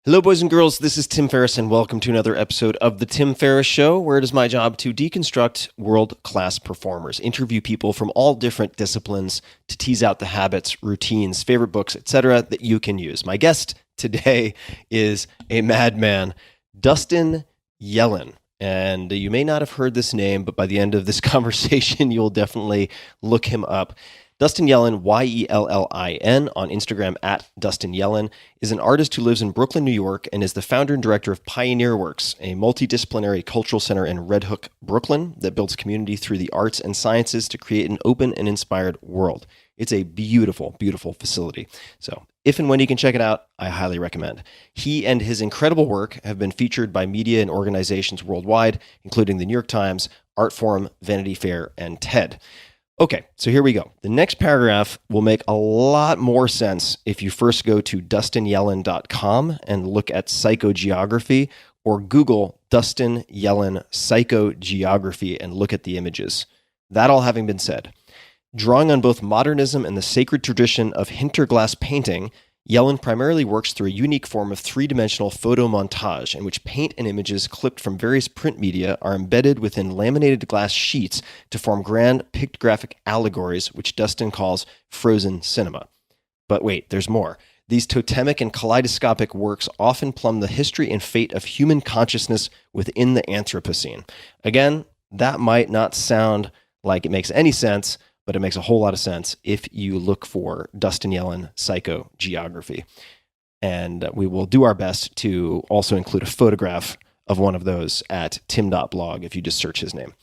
Hello, boys and girls. This is Tim Ferriss, and welcome to another episode of The Tim Ferriss Show, where it is my job to deconstruct world-class performers, interview people from all different disciplines to tease out the habits, routines, favorite books, etc. that you can use. My guest today is a madman, Dustin Yellin. And you may not have heard this name, but by the end of this conversation, you'll definitely look him up. Dustin Yellin, Yellin, on Instagram at Dustin Yellin, is an artist who lives in Brooklyn, New York, and is the founder and director of Pioneer Works, a multidisciplinary cultural center in Red Hook, Brooklyn, that builds community through the arts and sciences to create an open and inspired world. It's a beautiful, beautiful facility. So if and when you can check it out, I highly recommend. He and his incredible work have been featured by media and organizations worldwide, including the New York Times, Artforum, Vanity Fair, and TED. Okay, so here we go. The next paragraph will make a lot more sense if you first go to dustinyellin.com and look at psychogeography, or Google Dustin Yellin psychogeography and look at the images. That all having been said, drawing on both modernism and the sacred tradition of Hinterglas painting, Yellin primarily works through a unique form of three-dimensional photomontage in which paint and images clipped from various print media are embedded within laminated glass sheets to form grand pictographic allegories, which Dustin calls frozen cinema. But wait, there's more. These totemic and kaleidoscopic works often plumb the history and fate of human consciousness within the Anthropocene. Again, that might not sound like it makes any sense, but it makes a whole lot of sense if you look for Dustin Yellin psychogeography. And we will do our best to also include a photograph of one of those at tim.blog if you just search his name.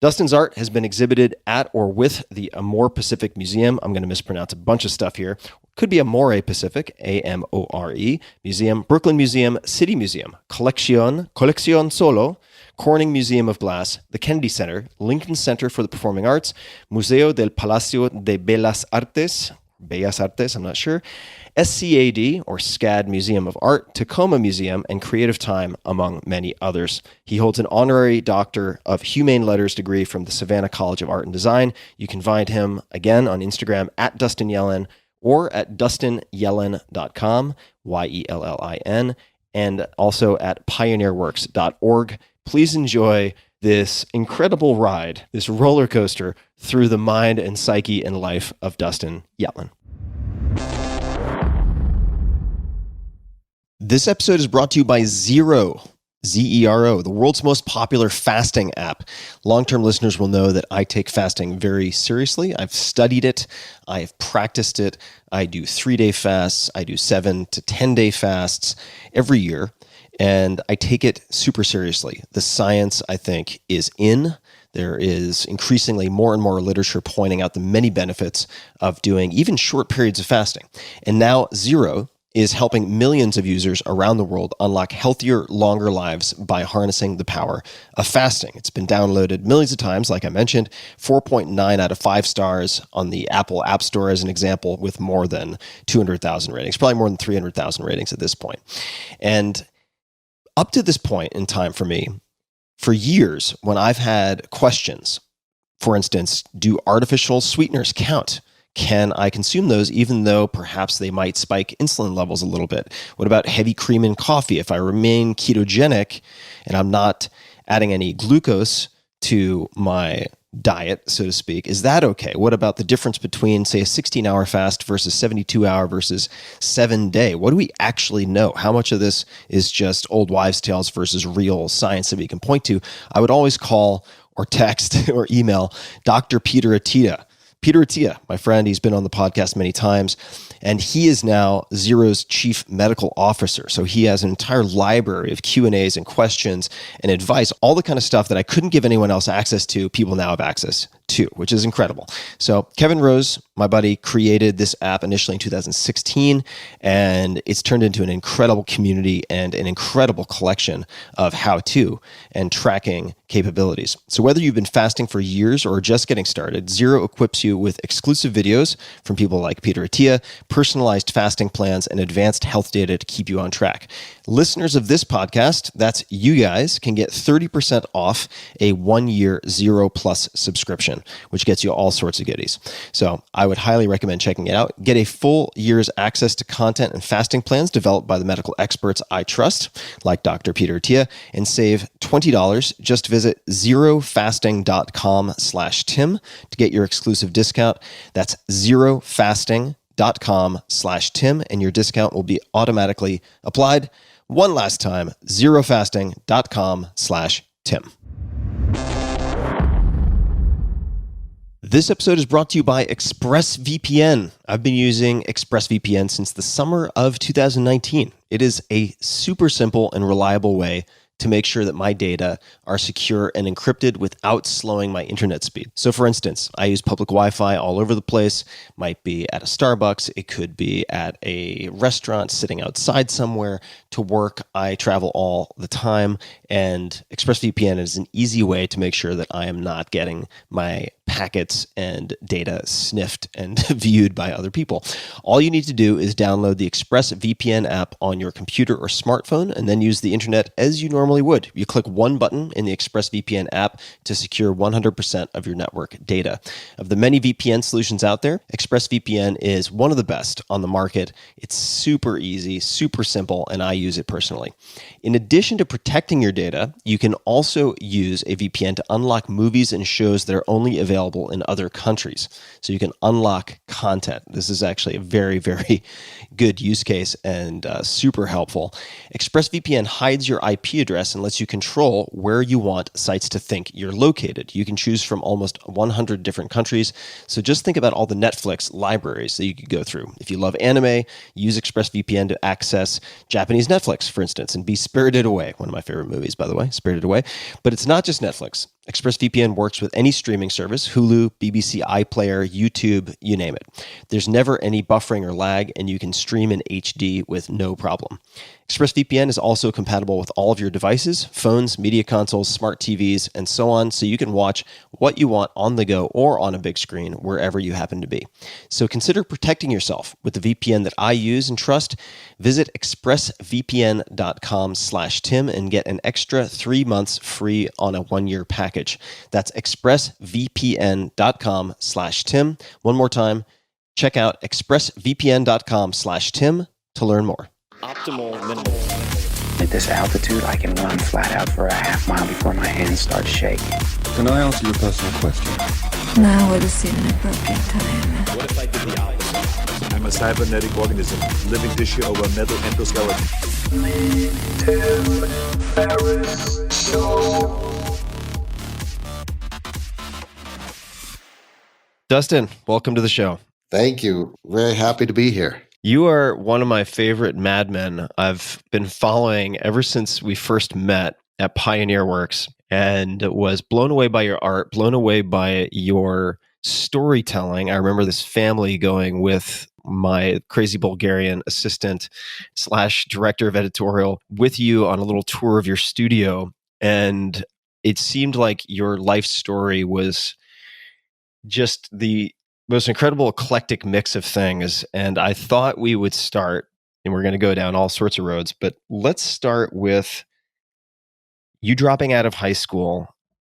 Dustin's art has been exhibited at or with the Amore Pacific Museum. I'm going to mispronounce a bunch of stuff here. Could be Amore Pacific, A-M-O-R-E, Museum, Brooklyn Museum, City Museum, Colección Solo, Corning Museum of Glass, the Kennedy Center, Lincoln Center for the Performing Arts, Museo del Palacio de Bellas Artes, I'm not sure, SCAD, or SCAD Museum of Art, Tacoma Museum, and Creative Time, among many others. He holds an honorary Doctor of Humane Letters degree from the Savannah College of Art and Design. You can find him, again, on Instagram at Dustin Yellin or at dustinyellin.com, Yellin, and also at pioneerworks.org. Please enjoy this incredible ride, this roller coaster through the mind and psyche and life of Dustin Yellin. This episode is brought to you by Zero, Z-E-R-O, the world's most popular fasting app. Long-term listeners will know that I take fasting very seriously. I've studied it. I've practiced it. I do 3-day fasts. I do 7 to 10-day fasts every year. And I take it super seriously. The science, I think, is in. There is increasingly more and more literature pointing out the many benefits of doing even short periods of fasting. And now Zero is helping millions of users around the world unlock healthier, longer lives by harnessing the power of fasting. It's been downloaded millions of times, like I mentioned, 4.9 out of 5 stars on the Apple App Store as an example, with more than 200,000 ratings, probably more than 300,000 ratings at this point. And up to this point in time for me, for years, when I've had questions, for instance, do artificial sweeteners count? Can I consume those even though perhaps they might spike insulin levels a little bit? What about heavy cream in coffee? If I remain ketogenic and I'm not adding any glucose to my diet, so to speak, is that okay? What about the difference between, say, a 16-hour fast versus 72-hour versus 7-day? What do we actually know? How much of this is just old wives' tales versus real science that we can point to? I would always call or text or email Dr. Peter Attia. Peter Attia, my friend, he's been on the podcast many times, and he is now Zero's chief medical officer. So he has an entire library of Q&As and questions and advice, all the kind of stuff that I couldn't give anyone else access to, people now have access to, which is incredible. So Kevin Rose, my buddy, created this app initially in 2016, and it's turned into an incredible community and an incredible collection of how-to and tracking capabilities. So whether you've been fasting for years or just getting started, Zero equips you with exclusive videos from people like Peter Attia, personalized fasting plans, and advanced health data to keep you on track. Listeners of this podcast, that's you guys, can get 30% off a 1-year Zero Plus subscription. subscription, which gets you all sorts of goodies. So I would highly recommend checking it out. Get a full year's access to content and fasting plans developed by the medical experts I trust, like Dr. Peter Attia, and save $20. Just visit zerofasting.com/Tim to get your exclusive discount. That's zerofasting.com/Tim, and your discount will be automatically applied. One last time, zerofasting.com/Tim. This episode is brought to you by Expressvpn. I've been using Expressvpn since the summer of 2019. It is a super simple and reliable way to make sure that my data are secure and encrypted without slowing my internet speed. So for instance, I use public Wi-Fi all over the place. Might be at a Starbucks. It could be at a restaurant, sitting outside somewhere. To work, I travel all the time. And Expressvpn is an easy way to make sure that I am not getting my packets and data sniffed and viewed by other people. All you need to do is download the Expressvpn app on your computer or smartphone and then use the internet as you normally would. You click one button in the Expressvpn app to secure 100% of your network data. Of the many VPN solutions out there, Expressvpn is one of the best on the market. It's super easy, super simple, and I use it personally. In addition to protecting your data, you can also use a VPN to unlock movies and shows that are only available in other countries. So you can unlock content. This is actually a very, very good use case and super helpful. ExpressVPN hides your IP address and lets you control where you want sites to think you're located. You can choose from almost 100 different countries. So just think about all the Netflix libraries that you could go through. If you love anime, use ExpressVPN to access Japanese Netflix, for instance, and be Spirited Away. One of my favorite movies, by the way, Spirited Away. But it's not just Netflix. ExpressVPN works with any streaming service, Hulu, BBC iPlayer, YouTube, you name it. There's never any buffering or lag, and you can stream in HD with no problem. ExpressVPN is also compatible with all of your devices, phones, media consoles, smart TVs, and so on, so you can watch what you want on the go or on a big screen wherever you happen to be. So consider protecting yourself with the VPN that I use and trust. Visit expressvpn.com/Tim and get an extra 3 months free on a 1-year package. That's expressvpn.com/Tim. One more time, check out expressvpn.com/Tim to learn more. Optimal minimal. At this altitude, I can run flat out for a half mile before my hands start shaking. Can I answer your personal question? Now would seem an appropriate time. What if I did the opposite? I'm a cybernetic organism, living tissue over metal endoskeleton. Ferriss Show. Dustin, welcome to the show. Thank you. Very happy to be here. You are one of my favorite madmen. I've been following ever since we first met at Pioneer Works and was blown away by your art, blown away by your storytelling. I remember this family going with my crazy Bulgarian assistant / director of editorial with you on a little tour of your studio. And it seemed like your life story was just the most incredible eclectic mix of things. And I thought we would start, and we're going to go down all sorts of roads, but let's start with you dropping out of high school.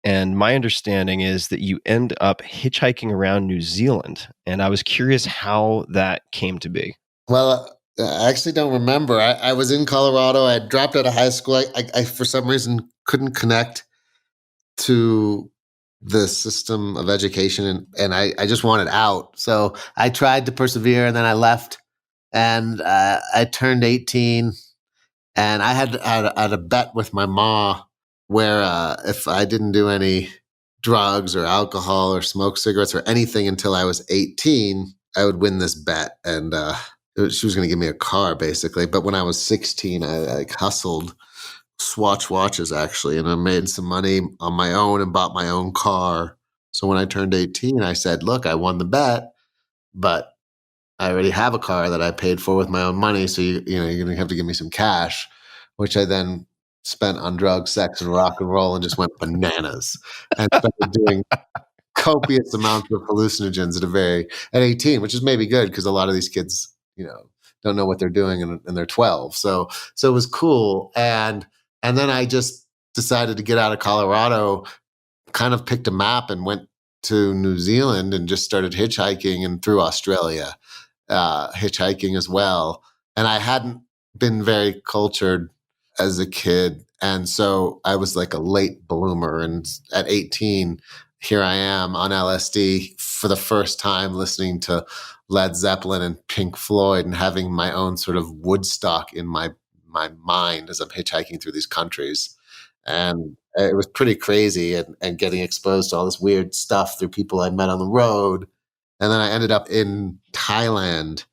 And my understanding is that you end up hitchhiking around New Zealand. And I was curious how that came to be. Well, I actually don't remember. I was in Colorado. I had dropped out of high school. I for some reason, couldn't connect to the system of education, and I just wanted out. So I tried to persevere, and then I left, and I turned 18, and I had a bet with my ma where if I didn't do any drugs or alcohol or smoke cigarettes or anything until I was 18, I would win this bet, and she was going to give me a car, basically. But when I was 16, I hustled Swatch watches, actually, and I made some money on my own and bought my own car. So when I turned 18, I said, look, I won the bet, but I already have a car that I paid for with my own money, so you're going to have to give me some cash, which I then spent on drugs, sex, and rock and roll, and just went bananas and started doing copious amounts of hallucinogens at 18, which is maybe good because a lot of these kids, don't know what they're doing and they're 12. So it was cool. And then I just decided to get out of Colorado, kind of picked a map and went to New Zealand and just started hitchhiking, and through Australia, hitchhiking as well. And I hadn't been very cultured as a kid. And so I was like a late bloomer. And at 18, here I am on LSD for the first time listening to Led Zeppelin and Pink Floyd and having my own sort of Woodstock in my mind as I'm hitchhiking through these countries. And it was pretty crazy, and getting exposed to all this weird stuff through people I met on the road. And then I ended up in Thailand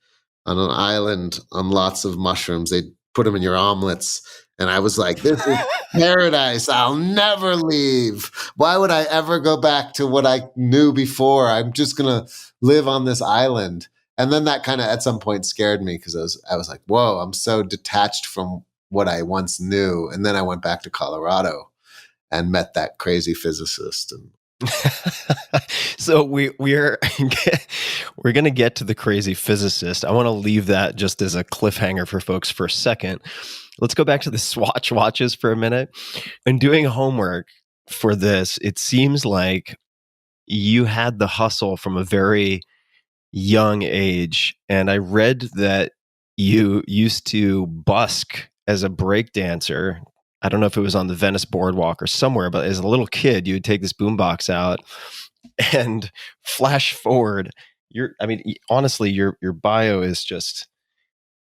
on an island on lots of mushrooms. They put them in your omelets. And I was like, this is paradise. I'll never leave. Why would I ever go back to what I knew before? I'm just going to live on this island. And then that kind of at some point scared me, because I was like, whoa, I'm so detached from what I once knew. And then I went back to Colorado and met that crazy physicist. And So we're going to get to the crazy physicist. I want to leave that just as a cliffhanger for folks for a second. Let's go back to the Swatch watches for a minute. In doing homework for this, it seems like you had the hustle from a very young age. And I read that you used to busk as a breakdancer. I don't know if it was on the Venice Boardwalk or somewhere, but as a little kid, you would take this boombox out and flash forward. Honestly, your bio is just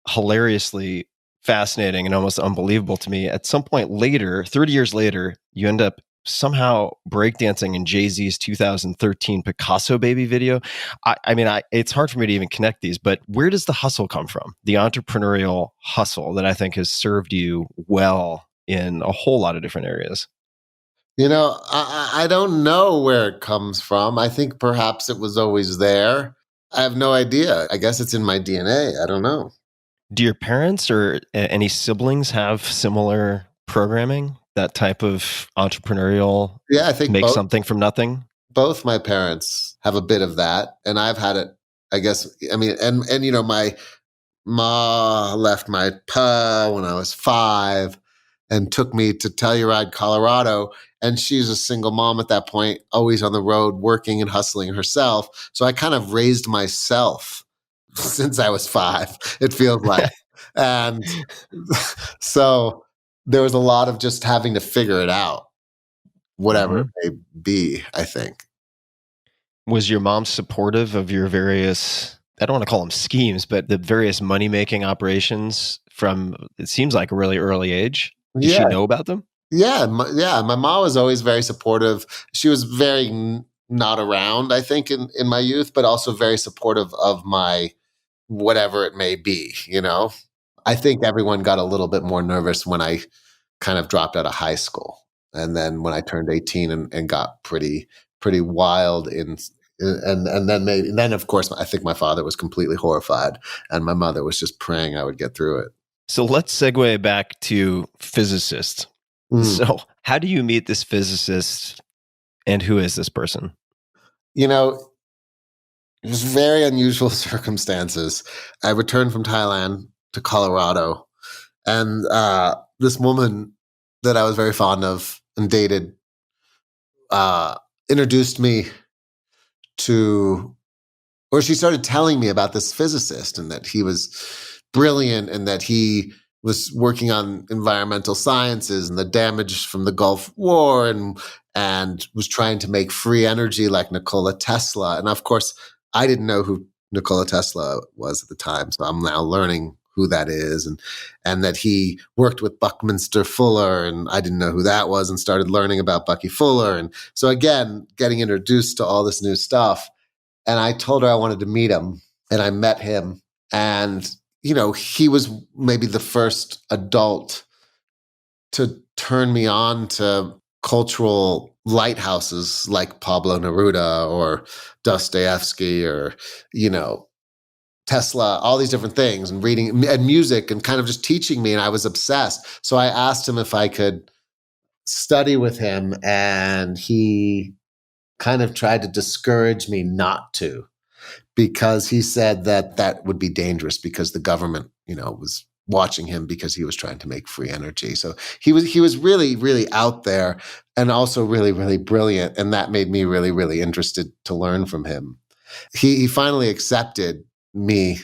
hilariously fascinating and almost unbelievable to me. At some point later, 30 years later, you end up somehow breakdancing in Jay-Z's 2013 Picasso Baby video. It's hard for me to even connect these, but where does the hustle come from? The entrepreneurial hustle that I think has served you well in a whole lot of different areas. I don't know where it comes from. I think perhaps it was always there. I have no idea. I guess it's in my DNA. I don't know. Do your parents or any siblings have similar programming? That type of entrepreneurial, I think make something from nothing? Both my parents have a bit of that. And I've had it, I guess. My ma left my pa when I was 5 and took me to Telluride, Colorado. And she's a single mom at that point, always on the road, working and hustling herself. So I kind of raised myself since I was 5, it feels like. And so there was a lot of just having to figure it out, whatever it may be, I think. Was your mom supportive of your various, I don't want to call them schemes, but the various money-making operations from, it seems like, a really early age? Did she know about them? Yeah. My mom was always very supportive. She was very not around, I think, in my youth, but also very supportive of my whatever it may be, I think everyone got a little bit more nervous when I kind of dropped out of high school. And then when I turned 18 and got pretty wild and then of course, I think my father was completely horrified and my mother was just praying I would get through it. So let's segue back to physicists. So how do you meet this physicist and who is this person? It was very unusual circumstances. I returned from Thailand to Colorado, and this woman that I was very fond of and dated introduced me to, or she started telling me about this physicist and that he was brilliant and that he was working on environmental sciences and the damage from the Gulf War and was trying to make free energy like Nikola Tesla. And of course, I didn't know who Nikola Tesla was at the time, so I'm now learning who that is, and that he worked with Buckminster Fuller, and I didn't know who that was, and started learning about Bucky Fuller. And so again, getting introduced to all this new stuff. And I told her I wanted to meet him, and I met him. And, he was maybe the first adult to turn me on to cultural lighthouses like Pablo Neruda or Dostoevsky or, Tesla, all these different things, and reading and music and kind of just teaching me. And I was obsessed. So I asked him if I could study with him, and he kind of tried to discourage me not to, because he said that would be dangerous because the government, was watching him because he was trying to make free energy. So he was really, really out there and also really, really brilliant. And that made me really, really interested to learn from him. He finally accepted me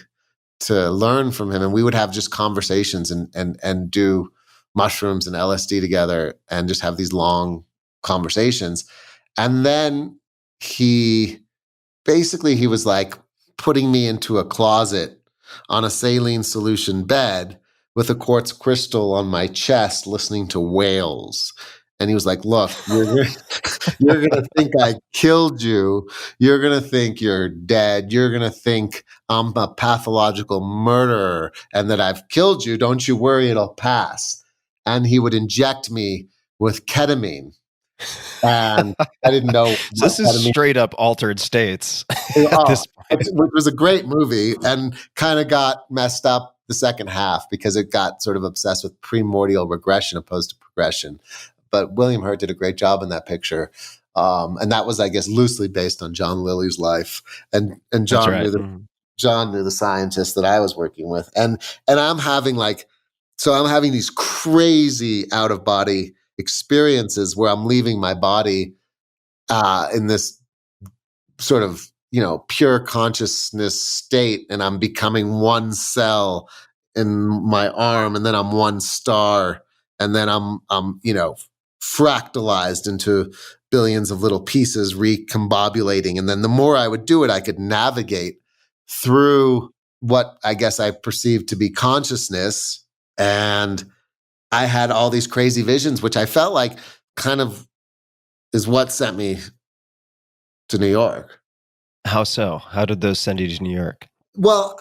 to learn from him, and we would have just conversations and do mushrooms and LSD together and just have these long conversations. And then he was like putting me into a closet on a saline solution bed with a quartz crystal on my chest, listening to whales. And he was like, look, you're going to think I killed you. You're going to think you're dead. You're going to think I'm a pathological murderer and that I've killed you. Don't you worry, it'll pass. And he would inject me with ketamine. And I didn't know. So this is straight up Altered States at this point. Which was a great movie and kind of got messed up the second half because it got sort of obsessed with primordial regression opposed to progression. But William Hurt did a great job in that picture. And that was, I guess, loosely based on John Lilly's life. And John knew the scientist that I was working with. And I'm having these crazy out of body experiences where I'm leaving my body in this sort of, pure consciousness state, and I'm becoming one cell in my arm, and then I'm one star, and then I'm fractalized into billions of little pieces recombobulating. And then the more I would do it, I could navigate through what I guess I perceived to be consciousness. And I had all these crazy visions, which I felt like kind of is what sent me to New York. How so? How did those send you to New York? Well,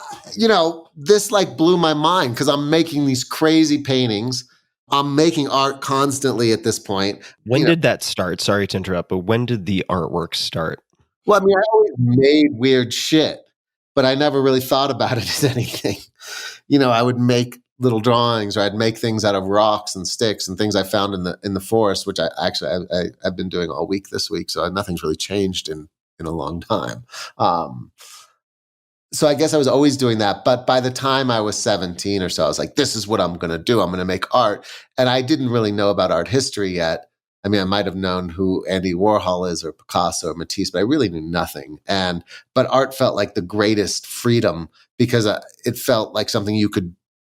this like blew my mind because I'm making these crazy paintings. I'm making art constantly at this point. When did that start? Sorry to interrupt, but when did the artwork start? Well, I mean, I always made weird shit, but I never really thought about it as anything. I would make little drawings, or I'd make things out of rocks and sticks and things I found in the forest, which I've been doing all week this week. So nothing's really changed in a long time. So I guess I was always doing that. But by the time I was 17 or so, I was like, this is what I'm going to do. I'm going to make art. And I didn't really know about art history yet. I mean, I might have known who Andy Warhol is or Picasso or Matisse, but I really knew nothing. But art felt like the greatest freedom because it felt like something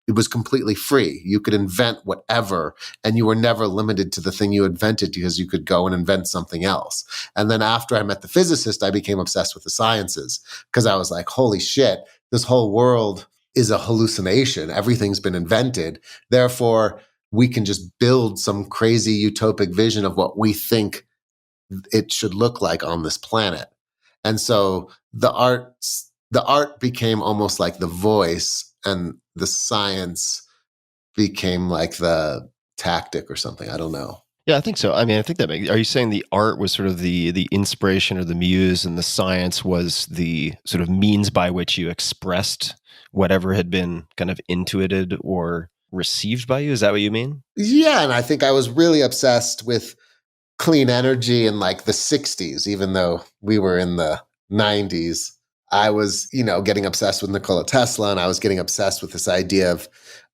it was completely free. You could invent whatever, and you were never limited to the thing you invented because you could go and invent something else. And then after I met the physicist, I became obsessed with the sciences because I was like, holy shit, this whole world is a hallucination. Everything's been invented. Therefore, we can just build some crazy utopic vision of what we think it should look like on this planet. And so the art became almost like the voice, and the science became like the tactic or something. I don't know. Yeah, I think so. I mean, I think that are you saying the art was sort of the inspiration or the muse, and the science was the sort of means by which you expressed whatever had been kind of intuited or received by you? Is that what you mean? Yeah, and I think I was really obsessed with clean energy in like the 60s, even though we were in the 90s. I was, getting obsessed with Nikola Tesla, and I was getting obsessed with this idea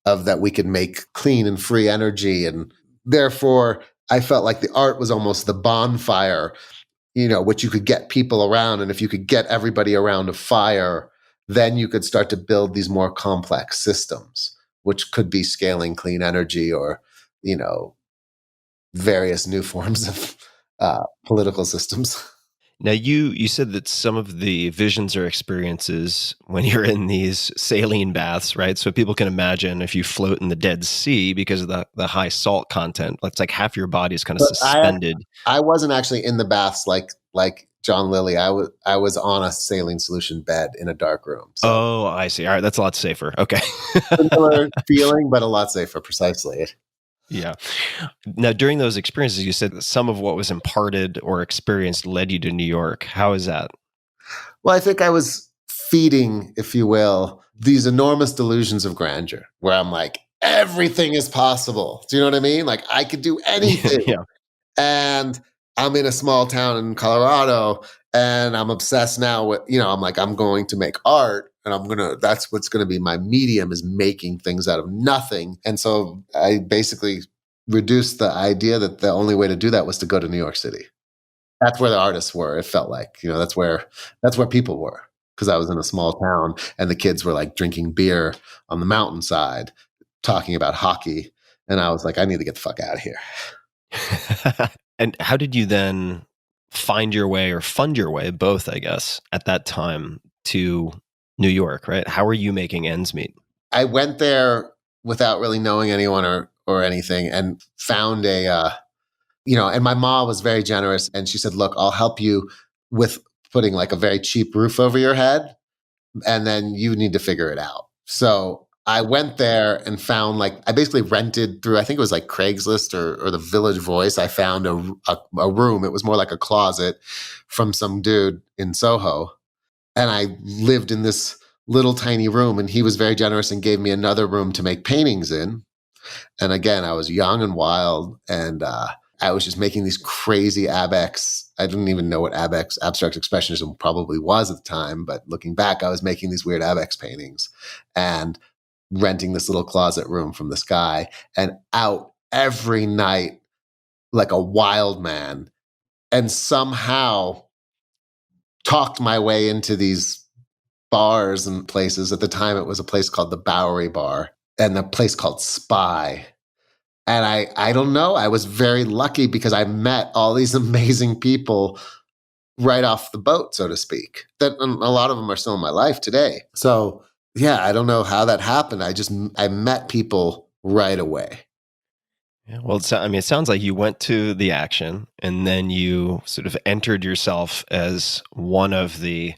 of that we could make clean and free energy. And therefore, I felt like the art was almost the bonfire, which you could get people around. And if you could get everybody around a fire, then you could start to build these more complex systems, which could be scaling clean energy or, various new forms of political systems. Now, you said that some of the visions or experiences when you're in these saline baths, right? So people can imagine if you float in the Dead Sea because of the high salt content, it's like half your body is kind of suspended. I wasn't actually in the baths like John Lilly. I was on a saline solution bed in a dark room. So. Oh, I see. All right, that's a lot safer. Okay. Similar feeling, but a lot safer, precisely. Yeah. Now, during those experiences, you said that some of what was imparted or experienced led you to New York. How is that? Well, I think I was feeding, if you will, these enormous delusions of grandeur where I'm like, everything is possible. Do you know what I mean? Like I could do anything. Yeah. And I'm in a small town in Colorado, and I'm obsessed now with, I'm like, I'm going to make art. and that's what's gonna be my medium, is making things out of nothing. And so I basically reduced the idea that the only way to do that was to go to New York City. That's where the artists were. It felt like, that's where people were. Because I was in a small town and the kids were like drinking beer on the mountainside, talking about hockey. And I was like, I need to get the fuck out of here. And how did you then find your way, or fund your way, both, I guess, at that time, to New York, right? How are you making ends meet? I went there without really knowing anyone or anything, and found and my mom was very generous, and she said, look, I'll help you with putting like a very cheap roof over your head, and then you need to figure it out. So I went there and found, I basically rented through, I think it was like Craigslist or the Village Voice. I found a room. It was more like a closet from some dude in Soho. And I lived in this little tiny room, and he was very generous and gave me another room to make paintings in. And again, I was young and wild, and I was just making these crazy abex. I didn't even know what abex, abstract expressionism, probably was at the time. But looking back, I was making these weird abex paintings and renting this little closet room from this guy, and out every night like a wild man, and somehow talked my way into these bars and places. At the time, it was a place called the Bowery Bar and a place called Spy. And I don't know, I was very lucky because I met all these amazing people right off the boat, so to speak. That a lot of them are still in my life today. So yeah, I don't know how that happened. I met people right away. Yeah, well, it sounds like you went to the action, and then you sort of entered yourself as one of the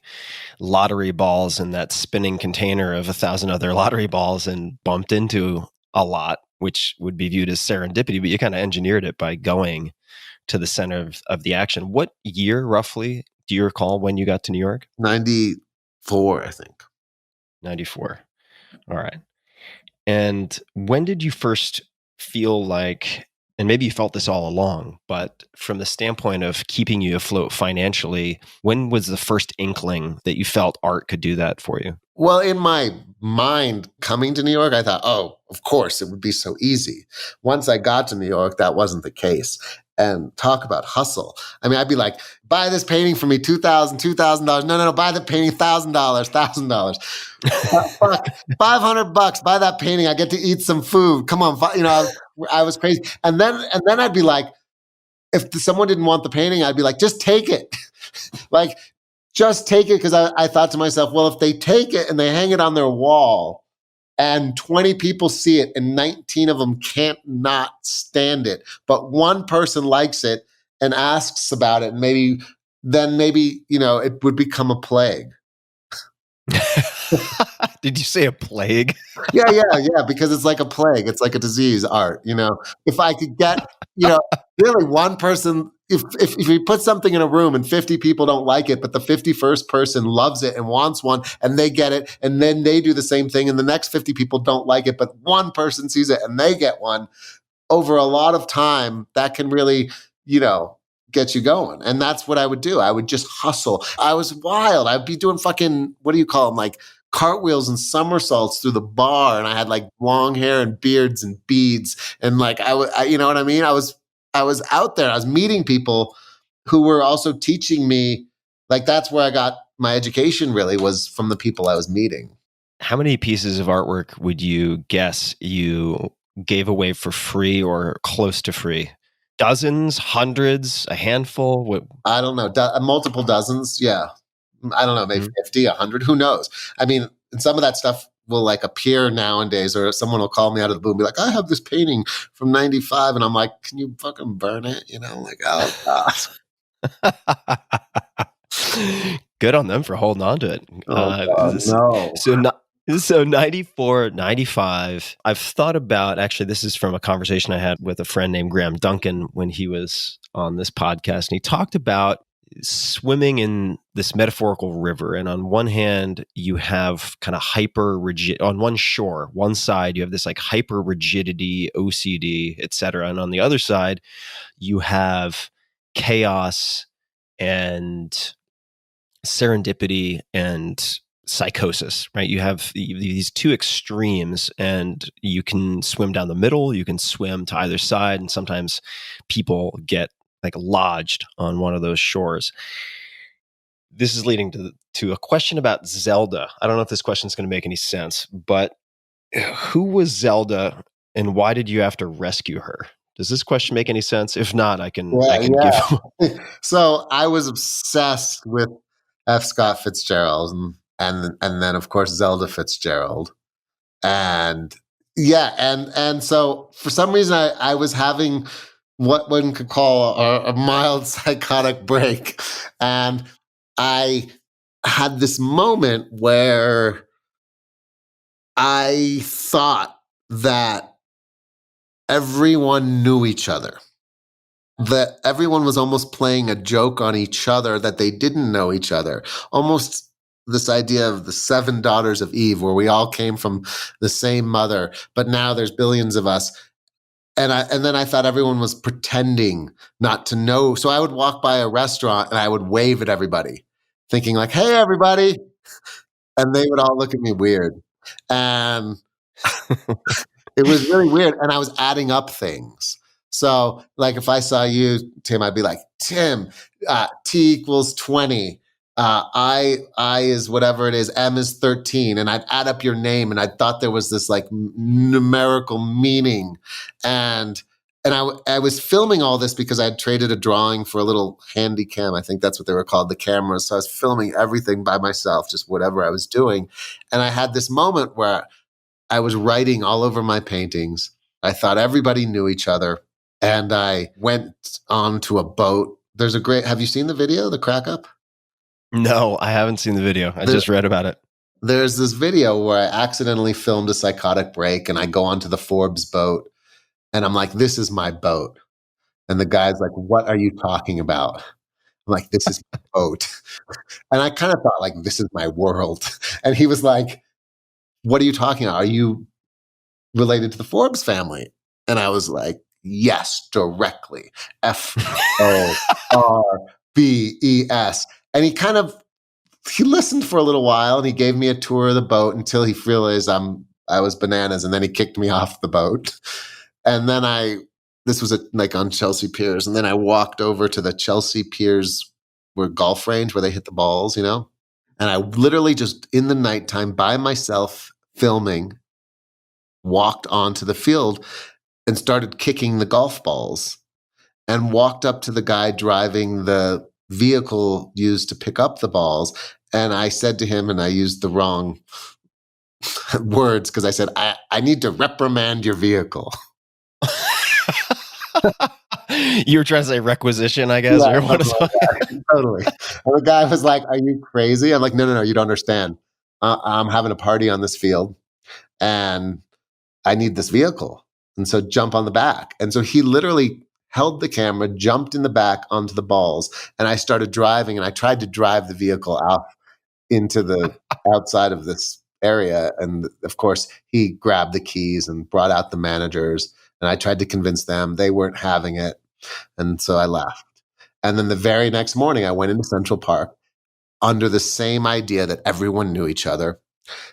lottery balls in that spinning container of 1,000 other lottery balls, and bumped into a lot, which would be viewed as serendipity, but you kind of engineered it by going to the center of the action. What year, roughly, do you recall when you got to New York? 94, I think. 94. All right. And when did you first feel like, and maybe you felt this all along, but from the standpoint of keeping you afloat financially, when was the first inkling that you felt art could do that for you? Well, in my mind, coming to New York, I thought, oh, of course, it would be so easy. Once I got to New York, that wasn't the case. And talk about hustle. I mean, I'd be like, buy this painting for me, $2,000. No, buy the painting, $1,000. Fuck, $500. Buy that painting. I get to eat some food. Come on, I was crazy. And then I'd be like, if someone didn't want the painting, I'd be like, just take it. Just take it, because I thought to myself, well, if they take it and they hang it on their wall and 20 people see it and 19 of them can't not stand it, but one person likes it and asks about it, and maybe it would become a plague. Did you say a plague? Yeah, because it's like a plague. It's like a disease, art, If I could get, really one person, if you put something in a room and 50 people don't like it, but the 51st person loves it and wants one, and they get it, and then they do the same thing, and the next 50 people don't like it, but one person sees it and they get one, over a lot of time, that can really, get you going. And that's what I would do. I would just hustle. I was wild. I'd be doing fucking, what do you call them? Like cartwheels and somersaults through the bar. And I had like long hair and beards and beads. And you know what I mean? I was out there. I was meeting people who were also teaching me. Like, that's where I got my education, really, was from the people I was meeting. How many pieces of artwork would you guess you gave away for free or close to free? Dozens, hundreds, a handful? What? I don't know. Multiple dozens. Yeah. I don't know. Maybe 50, 100. Who knows? I mean, some of that stuff will like appear nowadays, or someone will call me out of the blue and be like, I have this painting from 95. And I'm like, can you fucking burn it? Oh God. Good on them for holding on to it. No. So 94, 95, I've thought about, actually, this is from a conversation I had with a friend named Graham Duncan when he was on this podcast. And he talked about swimming in this metaphorical river. And on one hand, you have kind of hyper rigid, on one shore, one side, you have this like hyper rigidity, OCD, et cetera. And on the other side, you have chaos and serendipity and psychosis, right? You have these two extremes, and you can swim down the middle, you can swim to either side, and sometimes people get like lodged on one of those shores. This is leading to a question about Zelda. I don't know if this question is going to make any sense, but who was Zelda, and why did you have to rescue her? Does this question make any sense? If not, I can give. So I was obsessed with F. Scott Fitzgerald, and then of course Zelda Fitzgerald, and so for some reason I was having what one could call a mild psychotic break, and I had this moment where I thought that everyone knew each other, that everyone was almost playing a joke on each other, that they didn't know each other. Almost this idea of the 7 daughters of Eve, where we all came from the same mother, but now there's billions of us. And then I thought everyone was pretending not to know. So I would walk by a restaurant and I would wave at everybody, thinking like, "Hey, everybody." And they would all look at me weird. And it was really weird. And I was adding up things. So like if I saw you, Tim, I'd be like, "Tim, T equals 20. I is whatever it is. M is 13." And I'd add up your name. And I thought there was this like numerical meaning. And I was filming all this because I had traded a drawing for a little handy cam. I think that's what they were called, the cameras. So I was filming everything by myself, just whatever I was doing. And I had this moment where I was writing all over my paintings. I thought everybody knew each other. And I went onto a boat. Have you seen the video, the crack up? No, I haven't seen the video. I just read about it. There's this video where I accidentally filmed a psychotic break, and I go onto the Forbes boat, and I'm like, "This is my boat." And the guy's like, "What are you talking about?" I'm like, "This is my boat." And I kind of thought like, "This is my world." And he was like, "What are you talking about? Are you related to the Forbes family?" And I was like, "Yes, directly. FORBES." And he listened for a little while, and he gave me a tour of the boat until he realized I was bananas, and then he kicked me off the boat. And then this was like on Chelsea Piers, and then I walked over to the Chelsea Piers golf range where they hit the balls, and I literally just in the nighttime by myself filming, walked onto the field and started kicking the golf balls, and walked up to the guy driving the vehicle used to pick up the balls. And I said to him, and I used the wrong words because I said, I need to reprimand your vehicle. You were trying to say requisition, I guess, or what is that? Totally. And the guy was like, "Are you crazy?" I'm like, no, you don't understand. I'm having a party on this field, and I need this vehicle. And so jump on the back. And so he literally held the camera, jumped in the back onto the balls, and I started driving, and I tried to drive the vehicle out into the outside of this area. And of course, he grabbed the keys and brought out the managers, and I tried to convince them. They weren't having it. And so I left. And then the very next morning, I went into Central Park under the same idea that everyone knew each other.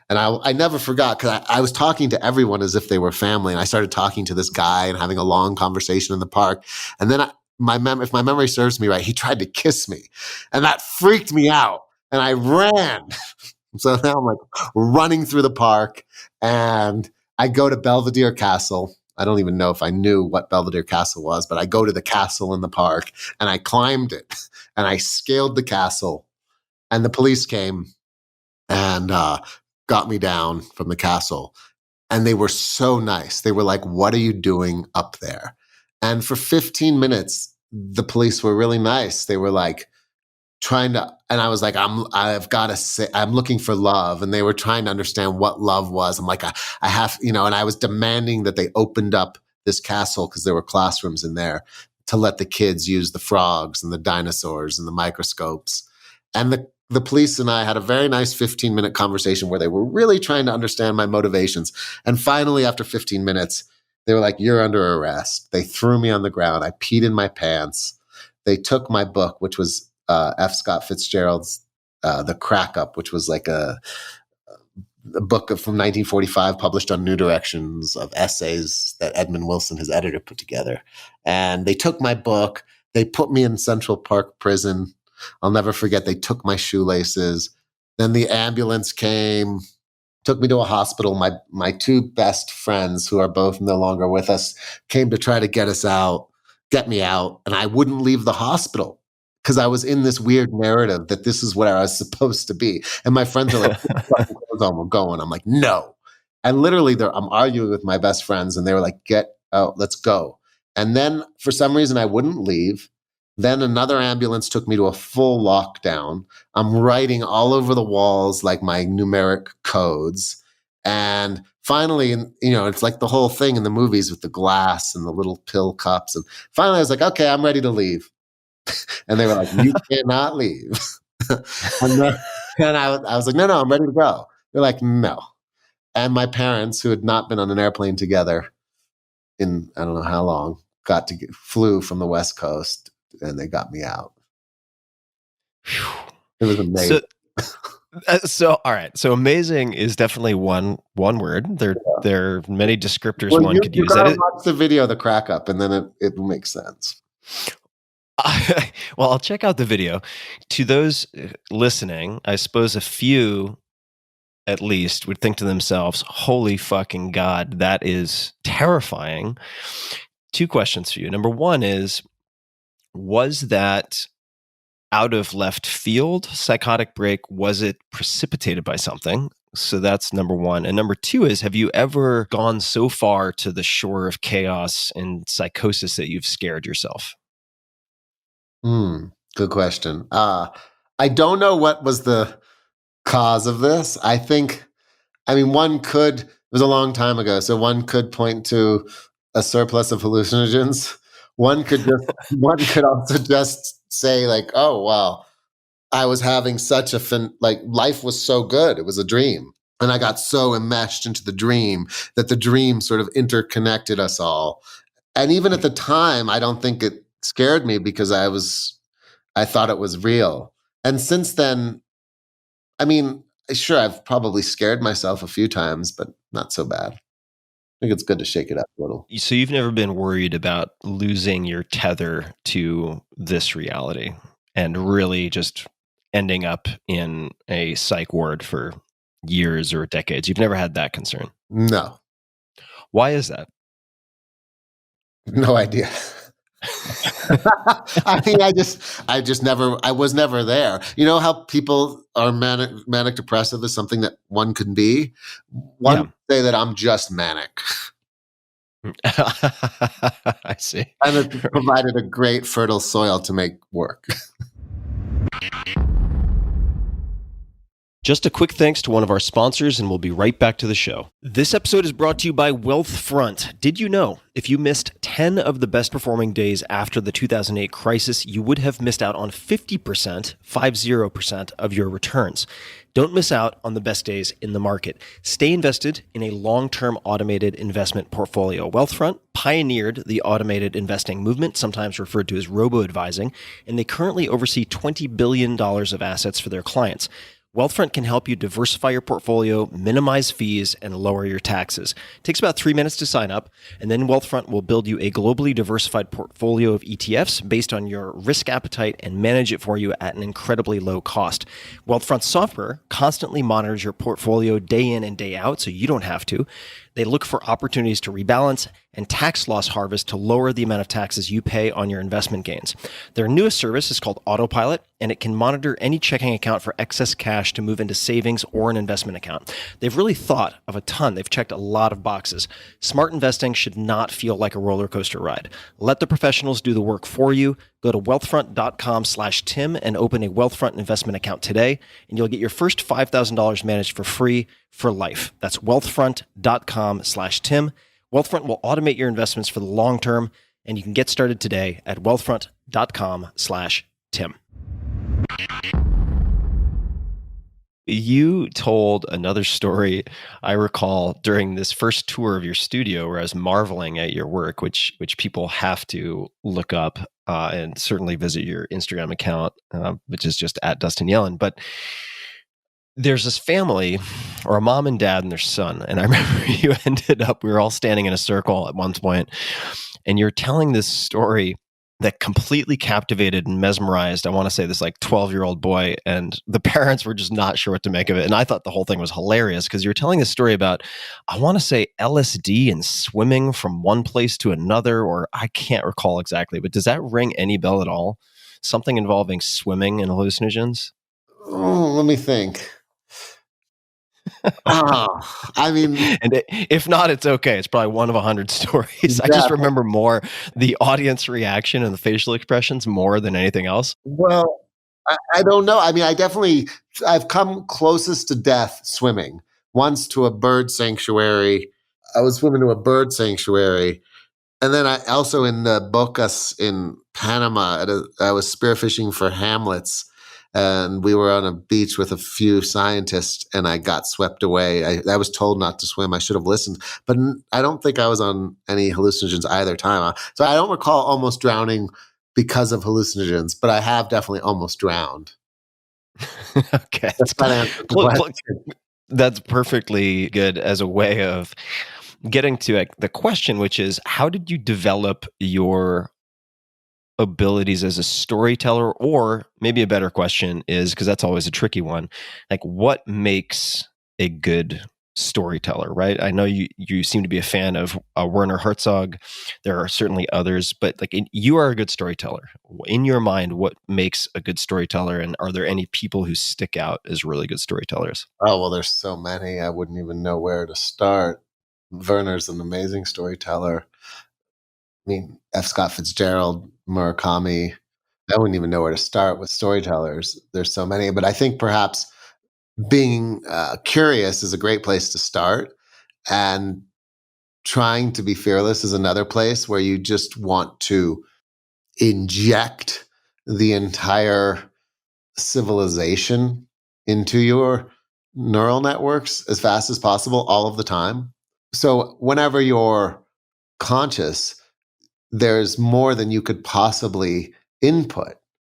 And I never forgot, because I was talking to everyone as if they were family. And I started talking to this guy and having a long conversation in the park. And then if my memory serves me right, he tried to kiss me. And that freaked me out. And I ran. So now I'm like running through the park, and I go to Belvedere Castle. I don't even know if I knew what Belvedere Castle was, but I go to the castle in the park, and I climbed it, and I scaled the castle, and the police came and got me down from the castle. And they were so nice. They were like, "What are you doing up there?" And for 15 minutes, the police were really nice. They were like trying to, and I was like, I've got to say, I'm looking for love. And they were trying to understand what love was. I'm like, I have, and I was demanding that they opened up this castle, because there were classrooms in there, to let the kids use the frogs and the dinosaurs and the microscopes. And the police and I had a very nice 15-minute conversation where they were really trying to understand my motivations. And finally, after 15 minutes, they were like, "You're under arrest." They threw me on the ground. I peed in my pants. They took my book, which was F. Scott Fitzgerald's The Crack Up, which was like a book from 1945 published on New Directions of essays that Edmund Wilson, his editor, put together. And they took my book. They put me in Central Park Prison. I'll never forget. They took my shoelaces. Then the ambulance came, took me to a hospital. My two best friends, who are both no longer with us, came to try to get me out. And I wouldn't leave the hospital because I was in this weird narrative that this is where I was supposed to be. And my friends are like, we're going. I'm like, no. And literally I'm arguing with my best friends and they were like, get out, let's go. And then for some reason I wouldn't leave. Then another ambulance took me to a full lockdown. I'm writing all over the walls like my numeric codes. And finally, it's like the whole thing in the movies with the glass and the little pill cups. And finally I was like, okay, I'm ready to leave. And they were like, you cannot leave. and I was like, no, I'm ready to go. They're like, no. And my parents, who had not been on an airplane together in I don't know how long, flew from the West Coast and they got me out. It was amazing. So all right. So amazing is definitely one word. There are many descriptors one could use. You gotta watch the video, The Crack Up, and then it will make sense. Well, I'll check out the video. To those listening, I suppose a few at least would think to themselves, holy fucking God, that is terrifying. Two questions for you. Number one is, was that out of left field psychotic break? Was it precipitated by something? So that's number one. And number two is, have you ever gone so far to the shore of chaos and psychosis that you've scared yourself? Good question. I don't know what was the cause of this. One could, it was a long time ago, so one could point to a surplus of hallucinogens. One could also just say like, oh, wow, I was having such life was so good. It was a dream. And I got so enmeshed into the dream that the dream sort of interconnected us all. And even at the time, I don't think it scared me because I thought it was real. And since then, sure, I've probably scared myself a few times, but not so bad. I think it's good to shake it up a little. So you've never been worried about losing your tether to this reality and really just ending up in a psych ward for years or decades? You've never had that concern? No. Why is that? No idea. I was never there. You know how people are manic depressive is something that one can be? One would say that I'm just manic. I see. And it provided a great fertile soil to make work. Just a quick thanks to one of our sponsors, and we'll be right back to the show. This episode is brought to you by Wealthfront. Did you know if you missed 10 of the best performing days after the 2008 crisis, you would have missed out on 50% of your returns? Don't miss out on the best days in the market. Stay invested in a long-term automated investment portfolio. Wealthfront pioneered the automated investing movement, sometimes referred to as robo-advising, and they currently oversee $20 billion of assets for their clients. Wealthfront can help you diversify your portfolio, minimize fees, and lower your taxes. It takes about 3 minutes to sign up, and then Wealthfront will build you a globally diversified portfolio of ETFs based on your risk appetite and manage it for you at an incredibly low cost. Wealthfront software constantly monitors your portfolio day in and day out, so you don't have to. They look for opportunities to rebalance and tax loss harvest to lower the amount of taxes you pay on your investment gains. Their newest service is called Autopilot, and it can monitor any checking account for excess cash to move into savings or an investment account. They've really thought of a ton. They've checked a lot of boxes. Smart investing should not feel like a roller coaster ride. Let the professionals do the work for you. Go to wealthfront.com/Tim and open a Wealthfront investment account today, and you'll get your first $5,000 managed for free for life. That's wealthfront.com/Tim. Wealthfront will automate your investments for the long term, and you can get started today at wealthfront.com/Tim. You told another story, I recall, during this first tour of your studio where I was marveling at your work, which people have to look up. and certainly visit your Instagram account, which is just at Dustin Yellin. But there's this family, or a mom and dad and their son. And I remember we were all standing in a circle at one point, and you're telling this story that completely captivated and mesmerized, I want to say, this like 12-year-old boy, and the parents were just not sure what to make of it. And I thought the whole thing was hilarious because you were telling this story about, I want to say, LSD and swimming from one place to another, or I can't recall exactly, but does that ring any bell at all? Something involving swimming and hallucinogens? Oh, let me think. I mean, And if not, it's okay. It's probably one of 100 stories. I just remember more the audience reaction and the facial expressions more than anything else. well, I don't know. I mean, I've come closest to death swimming. Once to a bird sanctuary. I was swimming to a bird sanctuary. And then I also in the Bocas in Panama, I was spearfishing for hamlets. And we were on a beach with a few scientists, and I got swept away. I was told not to swim. I should have listened. But I don't think I was on any hallucinogens either time. So I don't recall almost drowning because of hallucinogens, but I have definitely almost drowned. Okay. That's perfectly good as a way of getting to the question, which is, how did you develop your abilities as a storyteller? Or maybe a better question is, because that's always a tricky one, like what makes a good storyteller, right? I know you seem to be a fan of Werner Herzog. There are certainly others, but like you are a good storyteller. In your mind, what makes a good storyteller? And are there any people who stick out as really good storytellers? Oh, well, there's so many. I wouldn't even know where to start. Werner's an amazing storyteller. I mean, F. Scott Fitzgerald, Murakami. I wouldn't even know where to start with storytellers. There's so many, but I think perhaps being curious is a great place to start, and trying to be fearless is another place where you just want to inject the entire civilization into your neural networks as fast as possible all of the time. So whenever you're conscious, there's more than you could possibly input.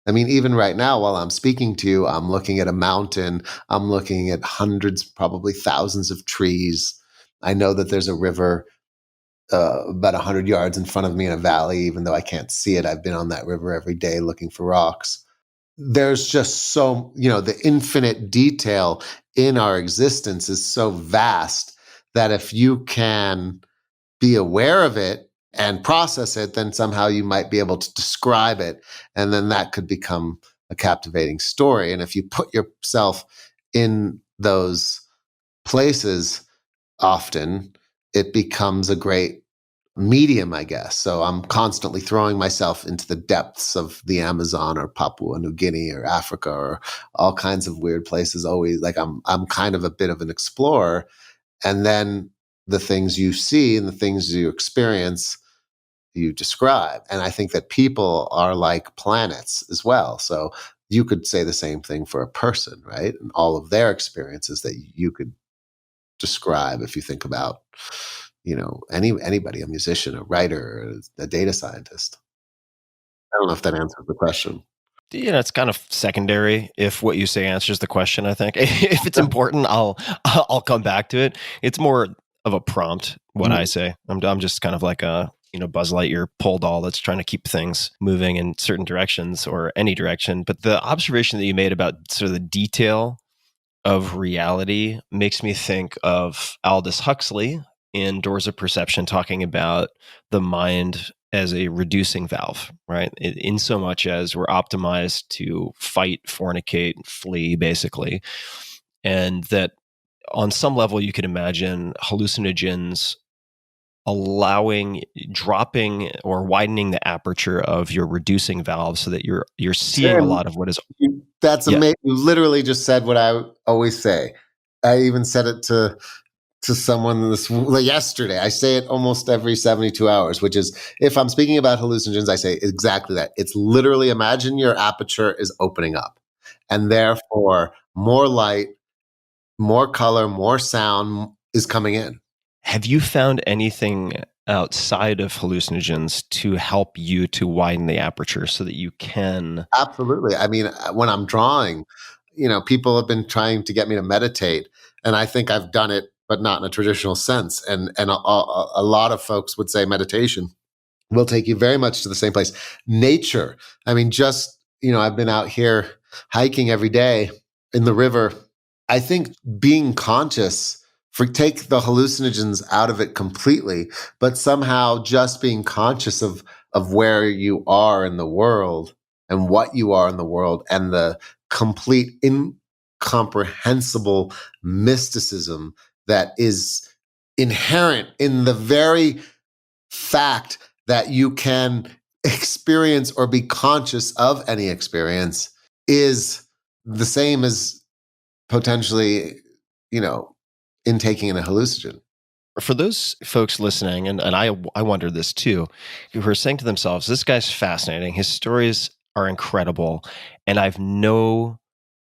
I mean, even right now, while I'm speaking to you, I'm looking at a mountain. I'm looking at hundreds, probably thousands of trees. I know that there's a river about 100 yards in front of me in a valley, even though I can't see it. I've been on that river every day looking for rocks. There's just so, the infinite detail in our existence is so vast that if you can be aware of it and process it, then somehow you might be able to describe it. And then that could become a captivating story. And if you put yourself in those places often, it becomes a great medium, I guess. So I'm constantly throwing myself into the depths of the Amazon or Papua New Guinea or Africa or all kinds of weird places. Always like I'm kind of a bit of an explorer. And then the things you see and the things you experience, you describe. And I think that people are like planets as well. So you could say the same thing for a person, right? And all of their experiences that you could describe if you think about, anybody, a musician, a writer, a data scientist. I don't know if that answers the question. It's kind of secondary if what you say answers the question. I think if it's important, I'll come back to it. It's more of a prompt. What I say, I'm just kind of like a Buzz Lightyear pull doll that's trying to keep things moving in certain directions or any direction. But the observation that you made about sort of the detail of reality makes me think of Aldous Huxley in Doors of Perception, talking about the mind as a reducing valve, right? In so much as we're optimized to fight, fornicate, flee, basically. And that on some level, you could imagine hallucinogens dropping or widening the aperture of your reducing valve so that you're seeing a lot of what is. That's amazing. You literally just said what I always say. I even said it to someone yesterday. I say it almost every 72 hours, which is if I'm speaking about hallucinogens, I say exactly that. It's literally imagine your aperture is opening up, and therefore more light, more color, more sound is coming in. Have you found anything outside of hallucinogens to help you to widen the aperture so that you can. Absolutely. I mean, when I'm drawing, people have been trying to get me to meditate, and I think I've done it, but not in a traditional sense. And a lot of folks would say meditation will take you very much to the same place. Nature. I mean, I've been out here hiking every day in the river. I think being conscious, take the hallucinogens out of it completely, but somehow just being conscious of where you are in the world and what you are in the world and the complete incomprehensible mysticism that is inherent in the very fact that you can experience or be conscious of any experience is the same as potentially, intaking in a hallucinogen. For those folks listening, and I wonder this too, who are saying to themselves, this guy's fascinating. His stories are incredible. And I've no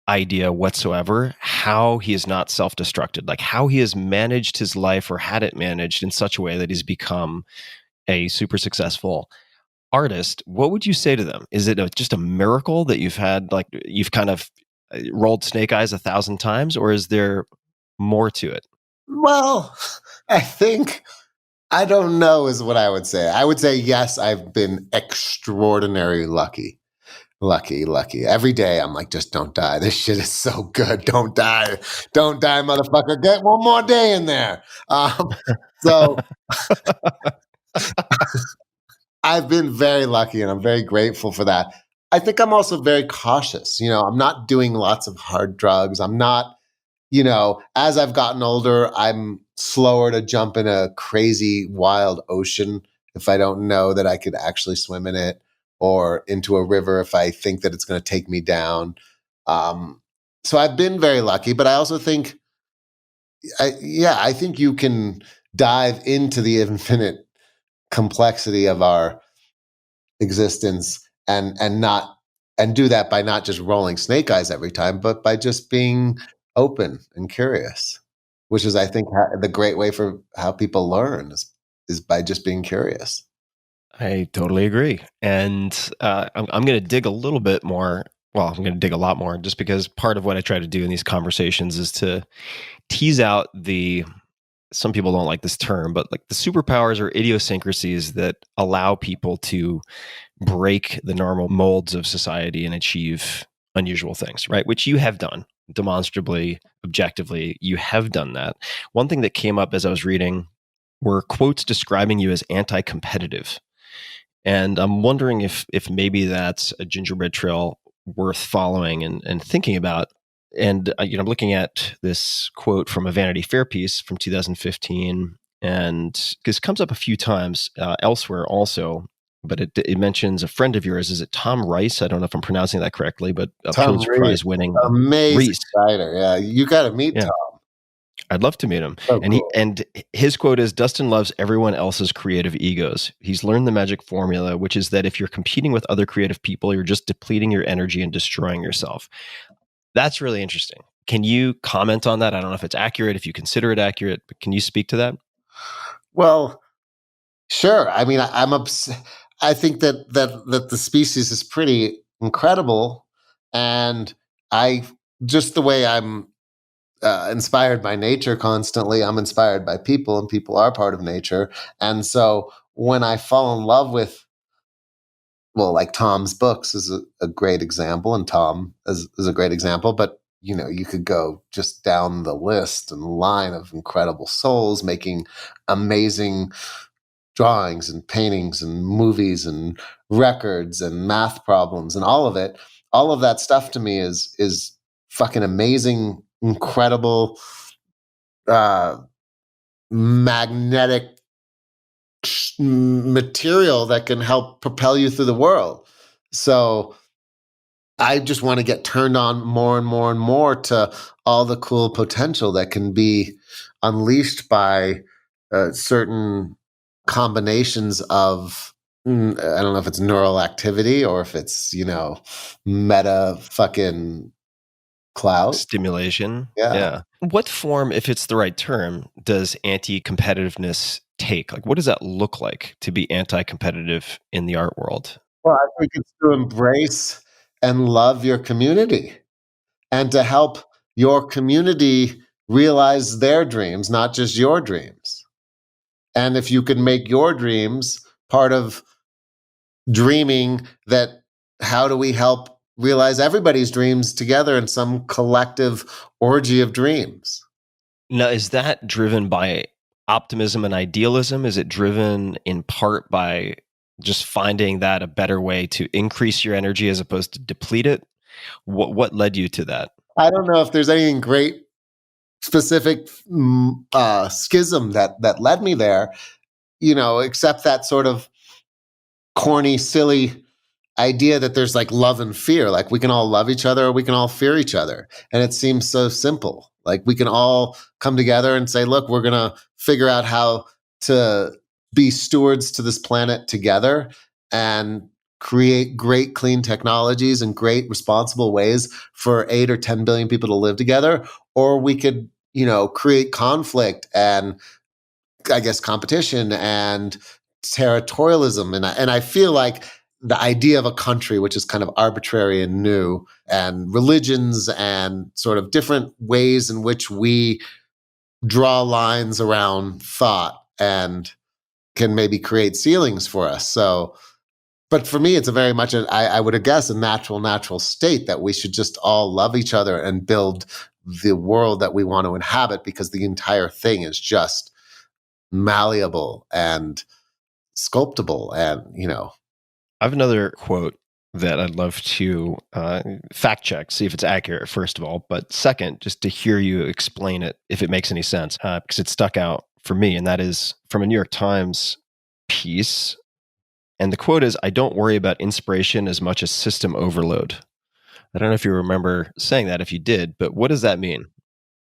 idea whatsoever how he is not self-destructed, like how he has managed his life or had it managed in such a way that he's become a super successful artist. What would you say to them? Is it just a miracle that you've had, like you've kind of rolled snake eyes 1,000 times, or is there more to it? Well, I don't know is what I would say. I would say, yes, I've been extraordinarily lucky. Lucky. Every day I'm like, just don't die. This shit is so good. Don't die, motherfucker. Get one more day in there. So I've been very lucky and I'm very grateful for that. I think I'm also very cautious. I'm not doing lots of hard drugs. I'm not, as I've gotten older, I'm slower to jump in a crazy, wild ocean if I don't know that I could actually swim in it, or into a river if I think that it's going to take me down. So I've been very lucky, but I also think, I think you can dive into the infinite complexity of our existence and do that by not just rolling snake eyes every time, but by just being open and curious, which is, I think, the great way for how people learn is by just being curious. I totally agree. And I'm going to dig a little bit more. Well, I'm going to dig a lot more, just because part of what I try to do in these conversations is to tease out some people don't like this term, but like the superpowers or idiosyncrasies that allow people to break the normal molds of society and achieve unusual things, right? Which you have done demonstrably, objectively. You have done that. One thing that came up as I was reading were quotes describing you as anti-competitive. And I'm wondering if maybe that's a gingerbread trail worth following and thinking about. And I'm looking at this quote from a Vanity Fair piece from 2015, and this comes up a few times elsewhere also. But it mentions a friend of yours. Is it Tom Rice? I don't know if I'm pronouncing that correctly, but a Pulitzer Prize winning amazing writer. Yeah, you got to meet Tom. I'd love to meet him. Oh, and cool. and his quote is, Dustin loves everyone else's creative egos. He's learned the magic formula, which is that if you're competing with other creative people, you're just depleting your energy and destroying yourself. That's really interesting. Can you comment on that? I don't know if it's accurate, if you consider it accurate, but can you speak to that? Well, sure. I mean, I think that the species is pretty incredible, and just the way I'm inspired by nature constantly, I'm inspired by people, and people are part of nature. And so when I fall in love with, like Tom's books is a great example, and Tom is a great example, but you could go just down the list and line of incredible souls making amazing drawings and paintings and movies and records and math problems and all of it. All of that stuff to me is fucking amazing, incredible, magnetic material that can help propel you through the world. So I just want to get turned on more and more and more to all the cool potential that can be unleashed by certain combinations of, I don't know if it's neural activity or if it's, meta fucking cloud stimulation. Yeah. What form, if it's the right term, does anti-competitiveness take? Like, what does that look like to be anti-competitive in the art world? Well, I think it's to embrace and love your community and to help your community realize their dreams, not just your dreams. And if you can make your dreams part of dreaming, that how do we help realize everybody's dreams together in some collective orgy of dreams? Now, is that driven by optimism and idealism? Is it driven in part by just finding that a better way to increase your energy as opposed to deplete it? What led you to that? I don't know if there's anything great specific schism that led me there, except that sort of corny, silly idea that there's like love and fear. Like we can all love each other or we can all fear each other. And it seems so simple. Like we can all come together and say, look, we're going to figure out how to be stewards to this planet together and create great clean technologies and great responsible ways for 8 or 10 billion people to live together. Or we could, create conflict and I guess competition and territorialism. And I feel like the idea of a country, which is kind of arbitrary and new, and religions and sort of different ways in which we draw lines around thought and can maybe create ceilings for us. So, but for me, it's a very much, I would guess, a natural state that we should just all love each other and build the world that we want to inhabit, because the entire thing is just malleable and sculptable. And, I have another quote that I'd love to fact check, see if it's accurate, first of all. But second, just to hear you explain it, if it makes any sense, because it stuck out for me. And that is from a New York Times piece. And the quote is, "I don't worry about inspiration as much as system overload." I don't know if you remember saying that. If you did, but what does that mean?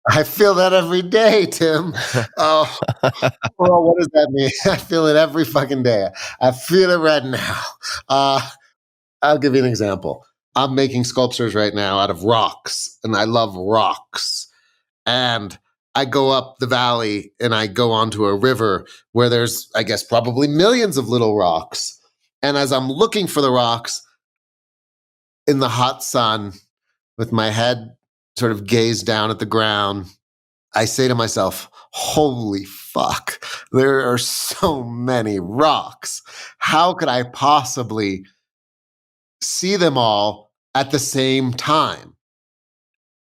I feel that every day, Tim. Oh, well, what does that mean? I feel it every fucking day. I feel it right now. I'll give you an example. I'm making sculptures right now out of rocks, and I love rocks. And I go up the valley and I go onto a river where there's, I guess, probably millions of little rocks. And as I'm looking for the rocks in the hot sun with my head sort of gazed down at the ground, I say to myself, holy fuck, there are so many rocks. How could I possibly see them all at the same time?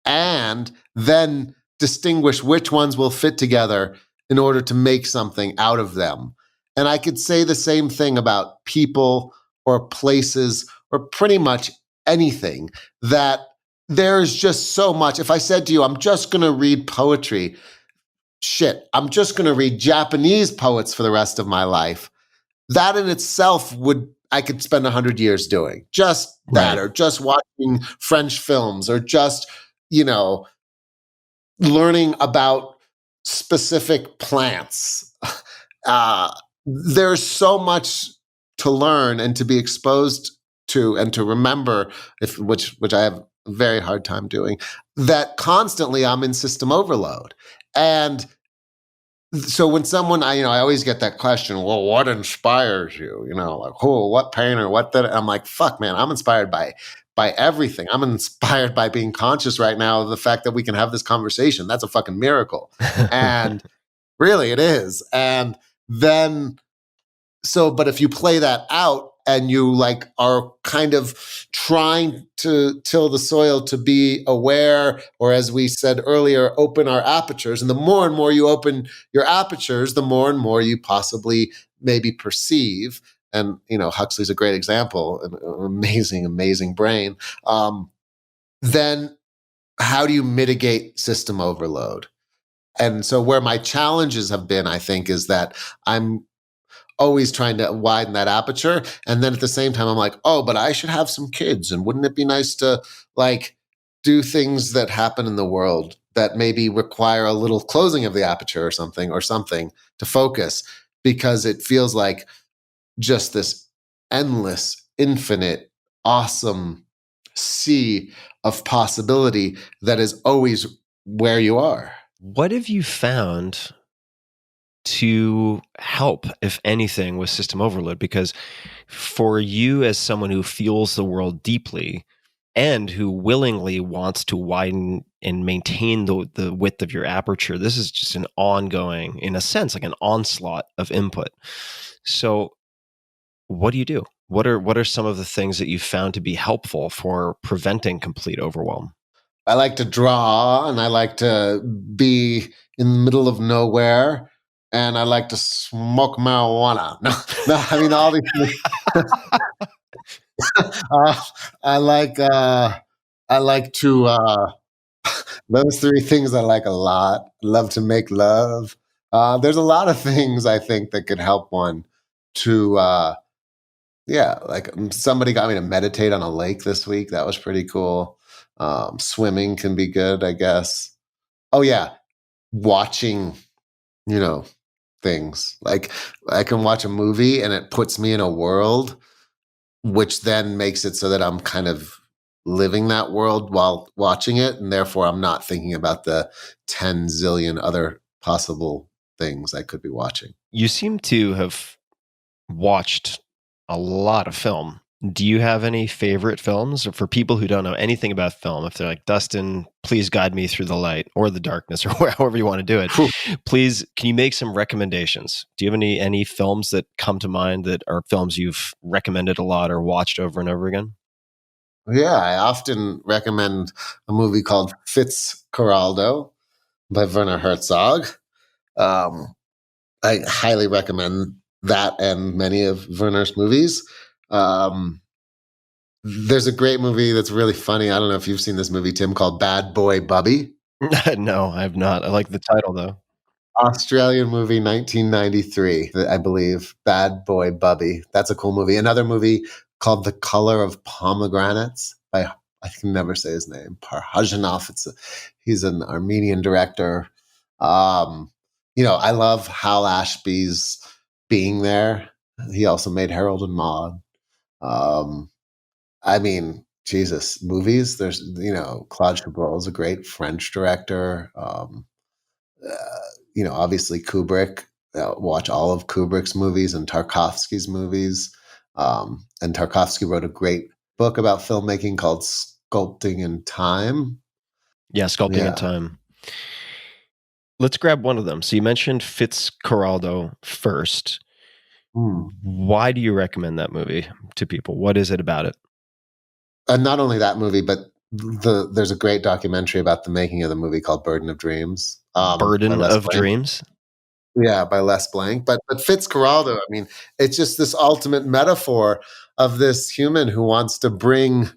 And then distinguish which ones will fit together in order to make something out of them. And I could say the same thing about people or places or pretty much anything, that there's just so much. If I said to you, I'm just going to read poetry, shit, I'm just going to read Japanese poets for the rest of my life. That in itself I could spend 100 years doing just that, or just watching French films, or just, learning about specific plants. There's so much to learn and to be exposed to and to remember, which I have a very hard time doing, that constantly I'm in system overload. And so when someone, I always get that question, well, what inspires you? Like, what painter, what that? I'm like, fuck, man, I'm inspired by everything. I'm inspired by being conscious right now of the fact that we can have this conversation. That's a fucking miracle. And really it is. And then, but if you play that out and you are kind of trying to till the soil to be aware, or as we said earlier, open our apertures. And the more and more you open your apertures, the more and more you possibly maybe perceive. And, Huxley's a great example, an amazing brain. Then how do you mitigate system overload? And so where my challenges have been, I think, is that I'm always trying to widen that aperture. And then at the same time, I'm like, oh, but I should have some kids. And wouldn't it be nice to do things that happen in the world that maybe require a little closing of the aperture or something to focus, because it feels like just this endless, infinite, awesome sea of possibility that is always where you are. What have you found to help, if anything, with system overload? Because for you, as someone who feels the world deeply and who willingly wants to widen and maintain the width of your aperture, this is just an ongoing, in a sense, like an onslaught of input. So what do you do? What are some of the things that you found to be helpful for preventing complete overwhelm? I like to draw, and I like to be in the middle of nowhere, and I like to smoke marijuana. No, no, I mean all these things. uh, I like I like to those three things I like a lot. Love to make love. There's a lot of things I think that could help one to yeah, like somebody got me to meditate on a lake this week. That was pretty cool. Swimming can be good, I guess. Oh yeah, watching, you know, things. Like I can watch a movie and it puts me in a world, which then makes it so that I'm kind of living that world while watching it, and therefore I'm not thinking about the 10 zillion other possible things I could be watching. You seem to have watched a lot of film. Do you have any favorite films? Or for people who don't know anything about film, if they're like, Dustin, please guide me through the light or the darkness or however you want to do it, please, can you make some recommendations? Do you have any films that come to mind that are films you've recommended a lot or watched over and over again? Yeah, I often recommend a movie called Fitzcarraldo by Werner Herzog. I highly recommend that and many of Werner's movies. There's a great movie that's really funny. I don't know if you've seen this movie, Tim, called Bad Boy Bubby. No, I have not. I like the title though. Australian movie, 1993, I believe. Bad Boy Bubby. That's a cool movie. Another movie called The Color of Pomegranates by, I can never say his name, Parhajanov. He's an Armenian director. I love Hal Ashby's being there. He also made Harold and Maude. I mean, Jesus, movies. There's, Claude Chabrol is a great French director. Obviously Kubrick. Watch all of Kubrick's movies and Tarkovsky's movies. And Tarkovsky wrote a great book about filmmaking called Sculpting in Time. Yeah, Sculpting in Time. Let's grab one of them. So you mentioned Fitzcarraldo first. Why do you recommend that movie to people? What is it about it? Not only that movie, but there's a great documentary about the making of the movie called Burden of Dreams. Burden of Dreams? Yeah, by Les Blank. But Fitzcarraldo, I mean, it's just this ultimate metaphor of this human who wants to bring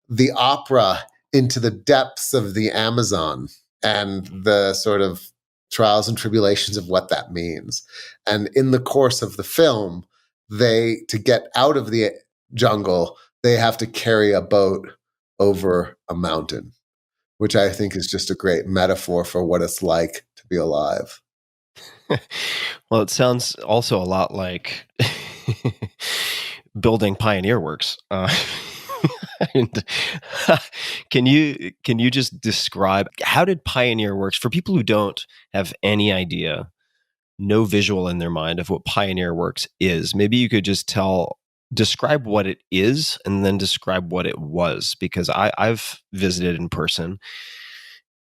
the opera into the depths of the Amazon and the sort of trials and tribulations of what that means. And in the course of the film, to get out of the jungle, they have to carry a boat over a mountain, which I think is just a great metaphor for what it's like to be alive. Well, it sounds also a lot like building Pioneer Works. And can you just describe, how did Pioneer Works, for people who don't have any idea, no visual in their mind of what Pioneer Works is, maybe you could just describe what it is and then describe what it was, because I've visited in person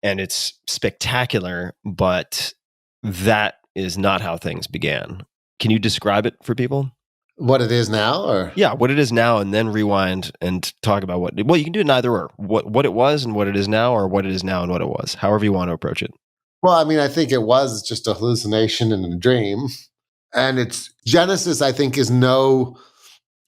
and it's spectacular, but that is not how things began. Can you describe it for people? What it is now, or what it is now, and then rewind and talk about well, you can do it neither or. What it was and what it is now, or what it is now and what it was. However you want to approach it. Well, I mean, I think it was just a hallucination and a dream, and its genesis, I think, is no.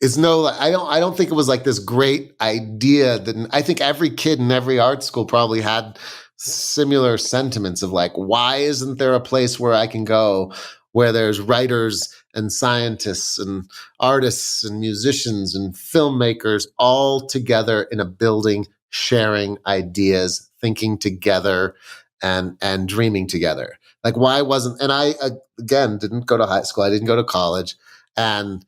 I don't think it was like this great idea that I think every kid in every art school probably had similar sentiments of like, why isn't there a place where I can go where there's writers and scientists and artists and musicians and filmmakers all together in a building, sharing ideas, thinking together and dreaming together. Like, why wasn't, and I, again, didn't go to high school. I didn't go to college. And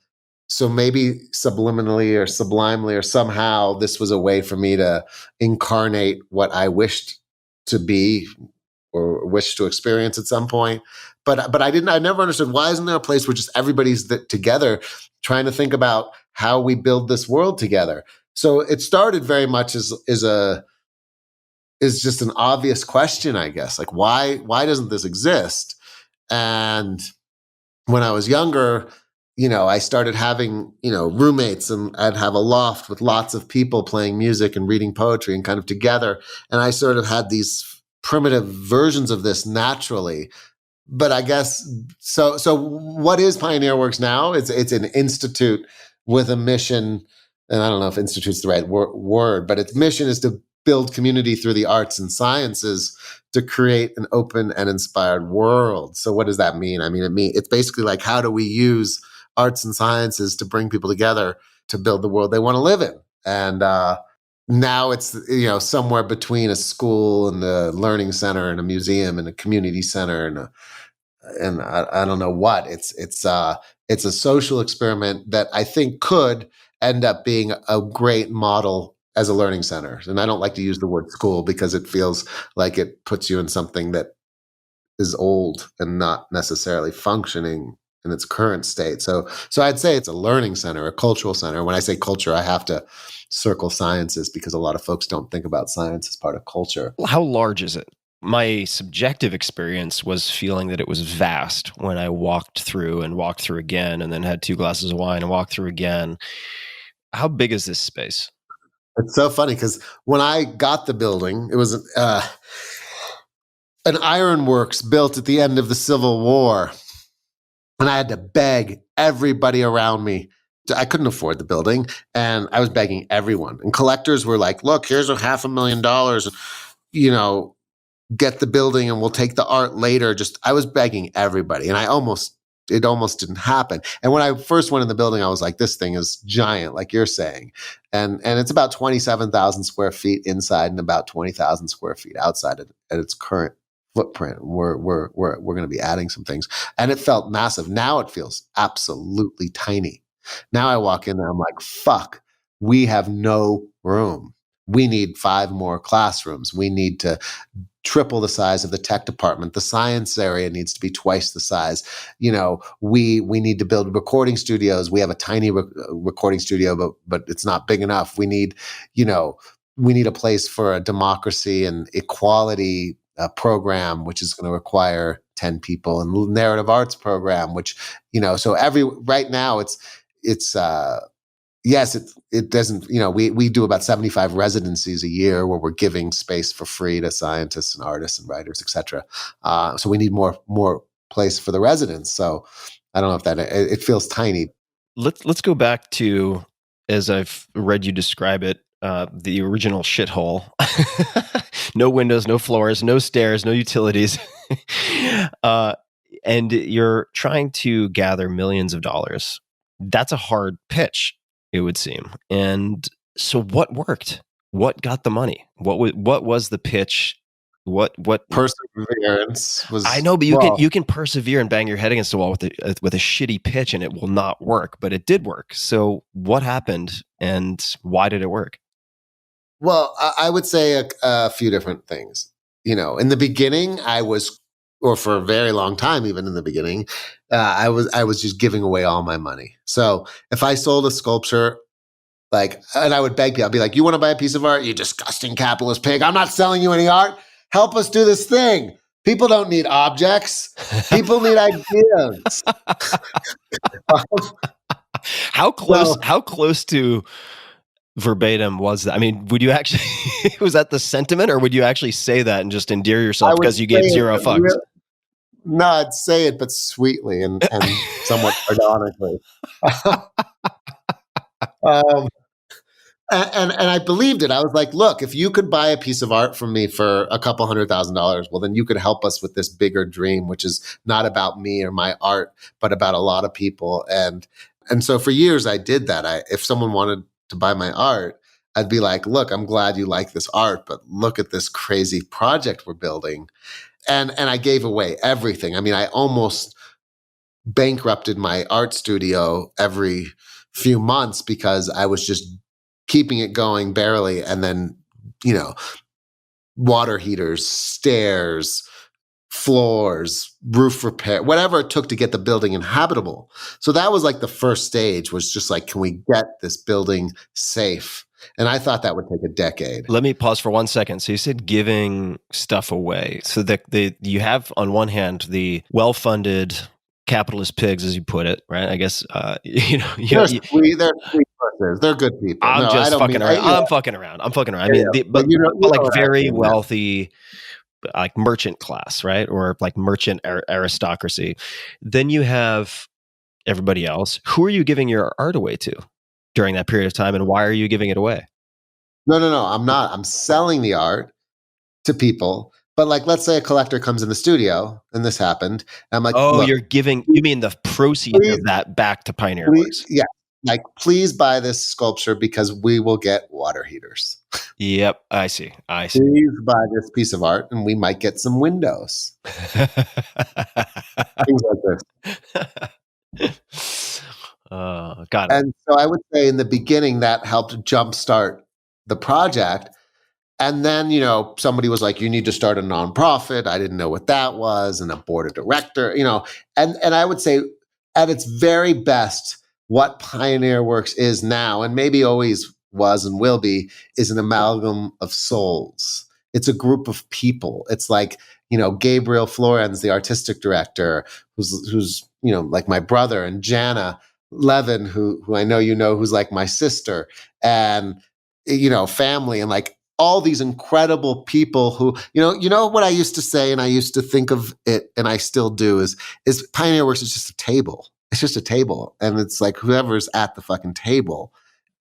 so maybe subliminally or sublimely or somehow this was a way for me to incarnate what I wished to be or wish to experience at some point. But I never understood, why isn't there a place where just everybody's together trying to think about how we build this world together? So it started very much as just an obvious question, I guess. Like, why doesn't this exist? And when I was younger, I started having, roommates, and I'd have a loft with lots of people playing music and reading poetry and kind of together. And I sort of had these primitive versions of this naturally. But I guess, so what is Pioneer Works now? It's an institute with a mission, and I don't know if institute's the right word, but its mission is to build community through the arts and sciences to create an open and inspired world. So what does that mean? I mean, it's basically like, how do we use arts and sciences to bring people together to build the world they want to live in? And now it's, somewhere between a school and a learning center and a museum and a community center and I don't know what. It's a social experiment that I think could end up being a great model as a learning center. And I don't like to use the word school because it feels like it puts you in something that is old and not necessarily functioning in its current state. So I'd say it's a learning center, a cultural center. When I say culture, I have to circle sciences because a lot of folks don't think about science as part of culture. How large is it? My subjective experience was feeling that it was vast when I walked through again, and then had 2 glasses of wine and walked through again. How big is this space? It's so funny because when I got the building, it was an ironworks built at the end of the Civil War. And I had to beg everybody around me. I couldn't afford the building, and I was begging everyone. And collectors were like, look, here's $500,000, get the building and we'll take the art later. I was begging everybody, and it almost didn't happen. And when I first went in the building, I was like, this thing is giant, like you're saying. And it's about 27,000 square feet inside and about 20,000 square feet outside at its current footprint. We're going to be adding some things, and it felt massive. Now it feels absolutely tiny. Now I walk in there, I'm like, fuck, we have no room. We need 5 more classrooms. We need to triple the size of the tech department. The science area needs to be twice the size. We need to build recording studios. We have a tiny recording studio, but it's not big enough. We need a place for a democracy and equality program, which is going to require 10 people, and narrative arts program, which, so right now yes, it doesn't, we do about 75 residencies a year where we're giving space for free to scientists and artists and writers, et cetera. So we need more place for the residents. So I don't know if it feels tiny. Let's go back to, as I've read you describe it, the original shithole. No windows, no floors, no stairs, no utilities. And you're trying to gather millions of dollars. That's a hard pitch, it would seem. And so what worked? What got the money? What was the pitch? What Perseverance was. I know, but you can persevere and bang your head against the wall with a shitty pitch and it will not work, but it did work. So what happened and why did it work? Well, I would say a few different things. In the beginning, or for a very long time, even in the beginning, I was just giving away all my money. So if I sold a sculpture, and I would beg people, I'd be like, you want to buy a piece of art? You disgusting capitalist pig. I'm not selling you any art. Help us do this thing. People don't need objects. People need ideas. How close to verbatim was that? I mean, would you actually, was that the sentiment, or would you actually say that and just endear yourself because you gave 0 fucks? No, I'd say it, but sweetly and somewhat sardonically. And I believed it. I was like, look, if you could buy a piece of art from me for a couple $100,000, well, then you could help us with this bigger dream, which is not about me or my art, but about a lot of people. And so for years I did that. If someone wanted to buy my art, I'd be like, look, I'm glad you like this art, but look at this crazy project we're building. And I gave away everything. I mean, I almost bankrupted my art studio every few months because I was just keeping it going barely. And then, water heaters, stairs, floors, roof repair, whatever it took to get the building inhabitable. So that was like the first stage, was just like, can we get this building safe? And I thought that would take a decade. Let me pause for 1 second. So you said giving stuff away. So you have on one hand the well-funded capitalist pigs, as you put it, right? I guess They're sweet persons. They're good people. I'm fucking around. I'm fucking around. I mean, but like very wealthy, like merchant class, right? Or like merchant aristocracy. Then you have everybody else. Who are you giving your art away to during that period of time, and why are you giving it away? No, I'm not. I'm selling the art to people. But like, let's say a collector comes in the studio, and this happened. And I'm like, oh, you mean the proceeds of that back to Pioneer Works? Yeah. Like, please buy this sculpture because we will get water heaters. Yep, I see. Please buy this piece of art and we might get some windows. Things like this. Got it. And so I would say in the beginning that helped jumpstart the project. And then, somebody was like, you need to start a nonprofit. I didn't know what that was. And a board of director, and I would say at its very best, what Pioneer Works is now, and maybe always was and will be, is an amalgam of souls. It's a group of people. It's like, Gabriel Florenz, the artistic director, who's like my brother, and Jana Levin, who I know who's like my sister, and family, and like all these incredible people who, what I used to say, and I used to think of it, and I still do, is Pioneer Works is just a table. It's just a table. And it's like whoever's at the fucking table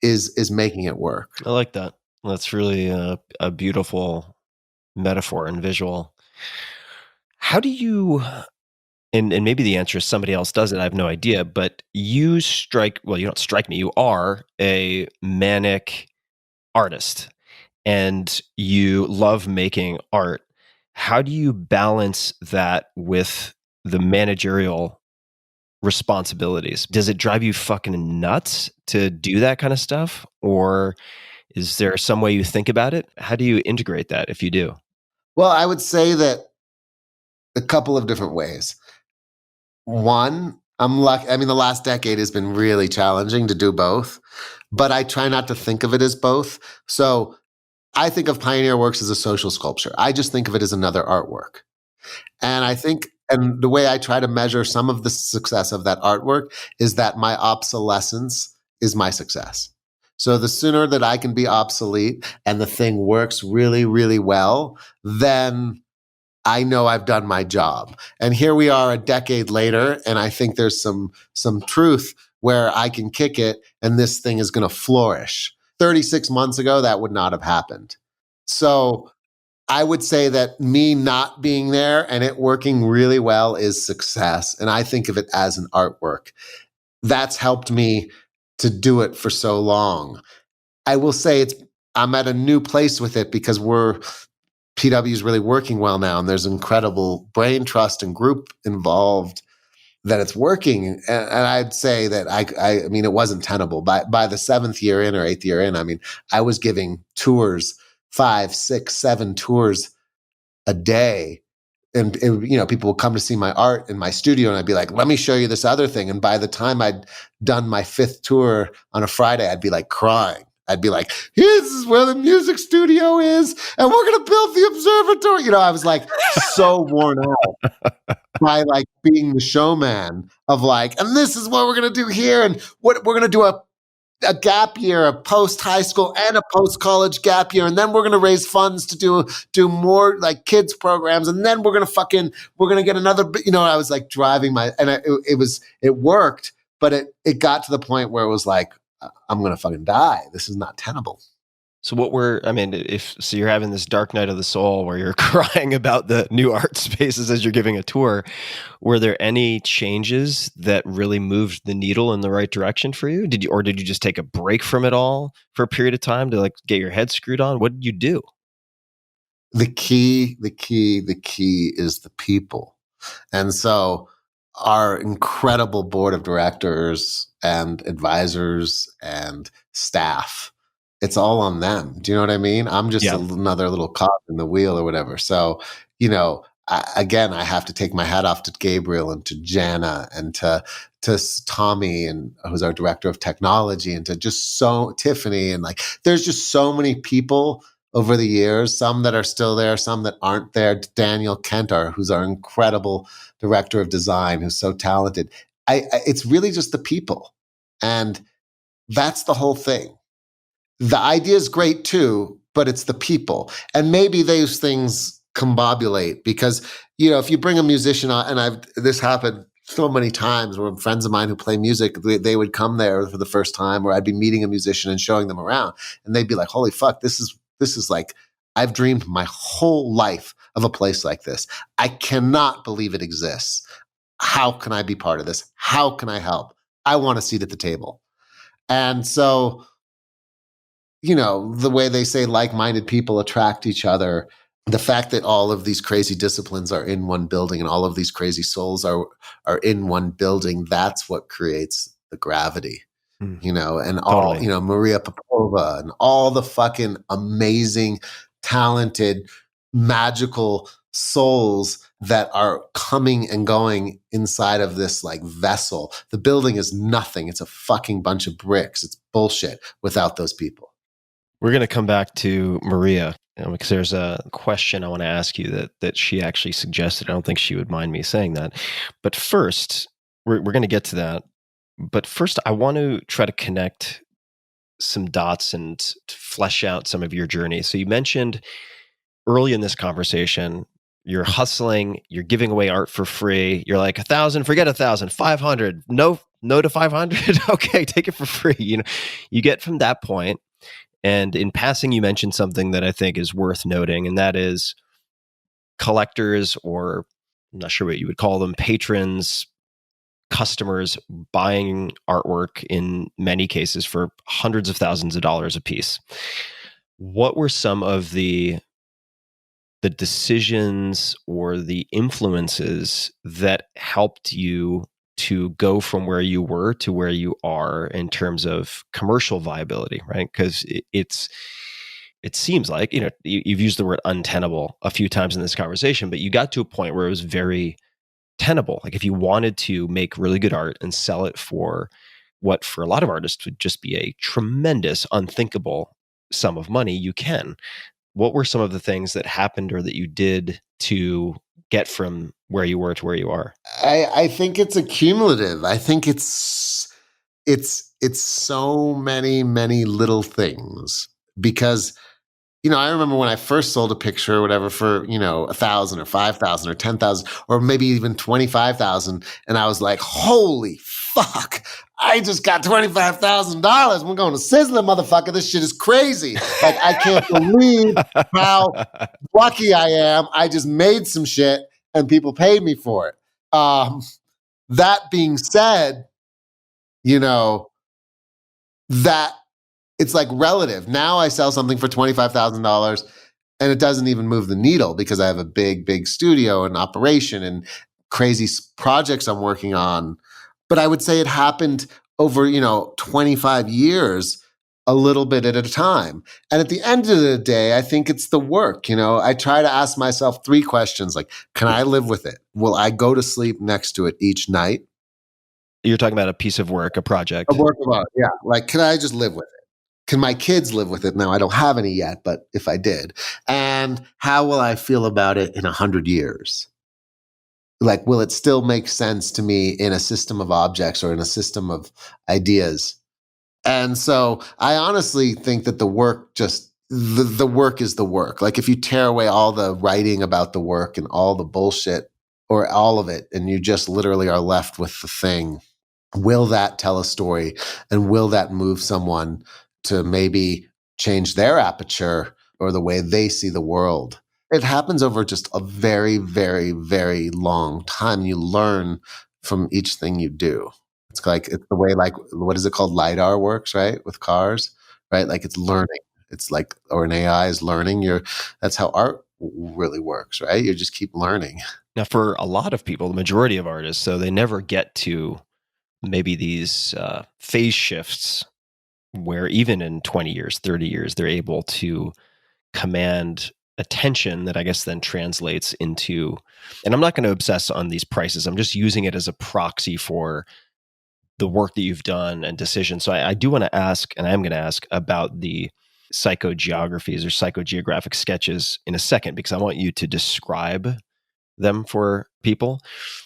is making it work. I like that. That's really a beautiful metaphor and visual. How do you, and maybe the answer is somebody else does it, I have no idea, but you don't strike me, you are a manic artist and you love making art. How do you balance that with the managerial responsibilities? Does it drive you fucking nuts to do that kind of stuff? Or is there some way you think about it? How do you integrate that if you do? Well, I would say that a couple of different ways. One, I'm lucky. I mean, the last decade has been really challenging to do both, but I try not to think of it as both. So I think of Pioneer Works as a social sculpture. I just think of it as another artwork. And I think, and the way I try to measure some of the success of that artwork is that my obsolescence is my success. So the sooner that I can be obsolete and the thing works really, really well, then I know I've done my job. And here we are a decade later, and I think there's some truth where I can kick it and this thing is going to flourish. 36 months ago, that would not have happened. So I would say that me not being there and it working really well is success. And I think of it as an artwork. That's helped me to do it for so long. I will say I'm at a new place with it because PW is really working well now, and there's incredible brain trust and group involved that it's working. And I'd say that I mean, it wasn't tenable. By the 7th year in or 8th year in, I mean, I was giving tours, 5, 6, 7 tours a day. And people would come to see my art in my studio, and I'd be like, let me show you this other thing. And by the time I'd done my 5th tour on a Friday, I'd be like crying. I'd be like, this is where the music studio is, and we're going to build the observatory. I was like so worn out by like being the showman of like, and this is what we're going to do here. And what we're going to do a gap year, a post-high school and a post-college gap year. And then we're going to raise funds to do more like kids programs. And then we're going to get another, I was like driving it worked, but it got to the point where it was like, I'm going to fucking die. This is not tenable. So you're having this dark night of the soul where you're crying about the new art spaces as you're giving a tour, were there any changes that really moved the needle in the right direction for you? Did you just take a break from it all for a period of time to like get your head screwed on? What did you do? The key is the people. And so our incredible board of directors and advisors and staff, it's all on them. Do you know what I mean? I'm just another little cog in the wheel or whatever. So, again, I have to take my hat off to Gabriel and to Jana and to Tommy, and who's our director of technology, and to just Tiffany, and like there's just so many people over the years, some that are still there, some that aren't there. Daniel Kentar, who's our incredible director of design, who's so talented. It's really just the people, and that's the whole thing. The idea is great too, but it's the people, and maybe those things combobulate because, if you bring a musician on, and this happened so many times where friends of mine who play music, they would come there for the first time, or I'd be meeting a musician and showing them around, and they'd be like, holy fuck, this is like, I've dreamed my whole life of a place like this. I cannot believe it exists. How can I be part of this? How can I help? I want a seat at the table. And so, the way they say like-minded people attract each other, the fact that all of these crazy disciplines are in one building and all of these crazy souls are in one building, that's what creates the gravity, and all, Totally. Maria Popova and all the fucking amazing, talented, magical souls that are coming and going inside of this like vessel. The building is nothing. It's a fucking bunch of bricks. It's bullshit without those people. We're going to come back to Maria because there's a question I want to ask you that she actually suggested. I don't think she would mind me saying that. But first, we're going to get to that. But first, I want to try to connect some dots and flesh out some of your journey. So you mentioned early in this conversation, you're hustling, you're giving away art for free. You're like 1,000, forget 1,000, 500, no to 500. Okay, take it for free. You get from that point. And in passing, you mentioned something that I think is worth noting, and that is collectors, or I'm not sure what you would call them, patrons, customers buying artwork in many cases for hundreds of thousands of dollars a piece. What were some of the decisions or the influences that helped you to go from where you were to where you are in terms of commercial viability, right? Because it seems like, you've used the word untenable a few times in this conversation, but you got to a point where it was very tenable. Like if you wanted to make really good art and sell it for what for a lot of artists would just be a tremendous, unthinkable sum of money, you can. What were some of the things that happened or that you did to get from where you were to where you are? I think it's accumulative. I think it's so many, many little things, because, I remember when I first sold a picture or whatever for, 1,000 or 5,000 or 10,000 or maybe even 25,000. And I was like, holy fuck, I just got $25,000. We're going to Sizzler, motherfucker. This shit is crazy. Like, I can't believe how lucky I am. I just made some shit and people paid me for it. That being said, that it's like relative. Now I sell something for $25,000 and it doesn't even move the needle because I have a big, big studio and operation and crazy projects I'm working on. But I would say it happened over, 25 years, a little bit at a time. And at the end of the day, I think it's the work. I try to ask myself 3 questions, like, can I live with it? Will I go to sleep next to it each night? You're talking about a piece of work, a project. A work of art, yeah. Like, can I just live with it? Can my kids live with it? Now, I don't have any yet, but if I did. And how will I feel about it in 100 years? Like, will it still make sense to me in a system of objects or in a system of ideas? And so I honestly think that the work the work is the work. Like, if you tear away all the writing about the work and all the bullshit or all of it, and you just literally are left with the thing, will that tell a story? And will that move someone to maybe change their aperture or the way they see the world? It happens over just a very, very, very long time. You learn from each thing you do. It's the way, like, what is it called? LiDAR works, right? With cars, right? Like, it's learning. It's like, or an AI is learning. That's how art really works, right? You just keep learning. Now, for a lot of people, the majority of artists, so they never get to maybe these phase shifts where even in 20 years, 30 years, they're able to command attention that I guess then translates into, and I'm not going to obsess on these prices. I'm just using it as a proxy for the work that you've done and decisions. So I do want to ask, and I am going to ask about the psychogeographies or psychogeographic sketches in a second, because I want you to describe them for people.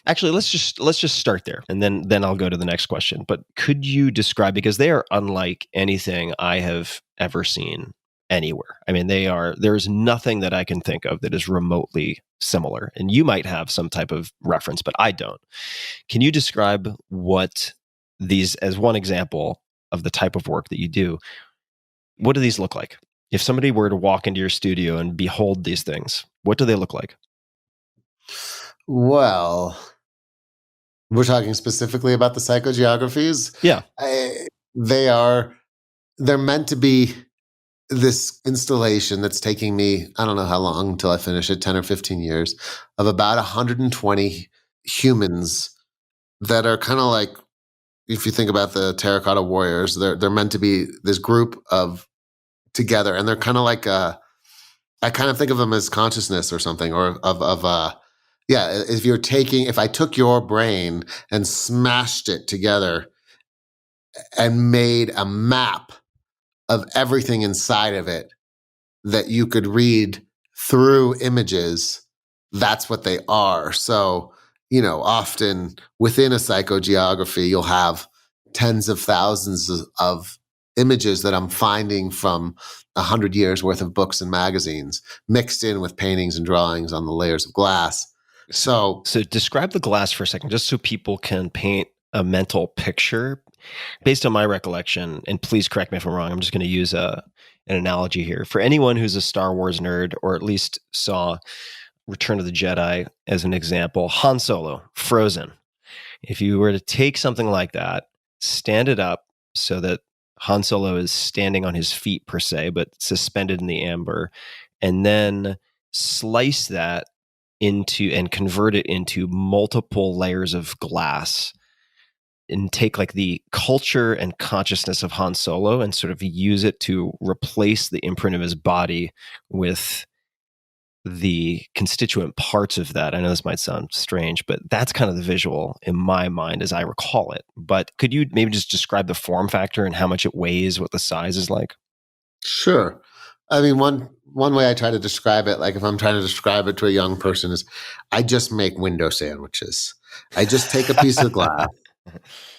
Actually, let's just start there, and then I'll go to the next question. But could you describe, because they are unlike anything I have ever seen anywhere. I mean, there's nothing that I can think of that is remotely similar. And you might have some type of reference, but I don't. Can you describe what these, as one example of the type of work that you do, what do these look like? If somebody were to walk into your studio and behold these things, what do they look like? Well, we're talking specifically about the psychogeographies. Yeah. They're meant to be this installation that's taking me, I don't know how long until I finish it, 10 or 15 years, of about 120 humans that are kind of like, if you think about the terracotta warriors, they're meant to be this group of together, and they're kind of like I kind of think of them as consciousness or something, or if I took your brain and smashed it together and made a map of everything inside of it that you could read through images, that's what they are. So, often within a psychogeography, you'll have tens of thousands of images that I'm finding from 100 years worth of books and magazines mixed in with paintings and drawings on the layers of glass. So describe the glass for a second, just so people can paint a mental picture. Based on my recollection, and please correct me if I'm wrong, I'm just going to use an analogy here. For anyone who's a Star Wars nerd, or at least saw Return of the Jedi as an example, Han Solo, Frozen. If you were to take something like that, stand it up so that Han Solo is standing on his feet per se, but suspended in the amber, and then slice that into and convert it into multiple layers of glass, and take like the culture and consciousness of Han Solo and sort of use it to replace the imprint of his body with the constituent parts of that. I know this might sound strange, but that's kind of the visual in my mind as I recall it. But could you maybe just describe the form factor and how much it weighs, what the size is like? Sure. I mean, one way I try to describe it, like if I'm trying to describe it to a young person, is I just make window sandwiches. I just take a piece of glass,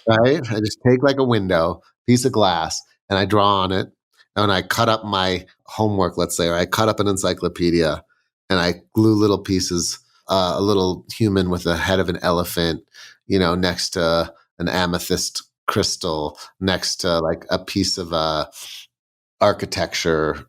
right? I just take like a window, piece of glass, and I draw on it. And I cut up my homework, let's say, or I cut up an encyclopedia, and I glue little pieces, a little human with the head of an elephant, next to an amethyst crystal, next to like a piece of architecture,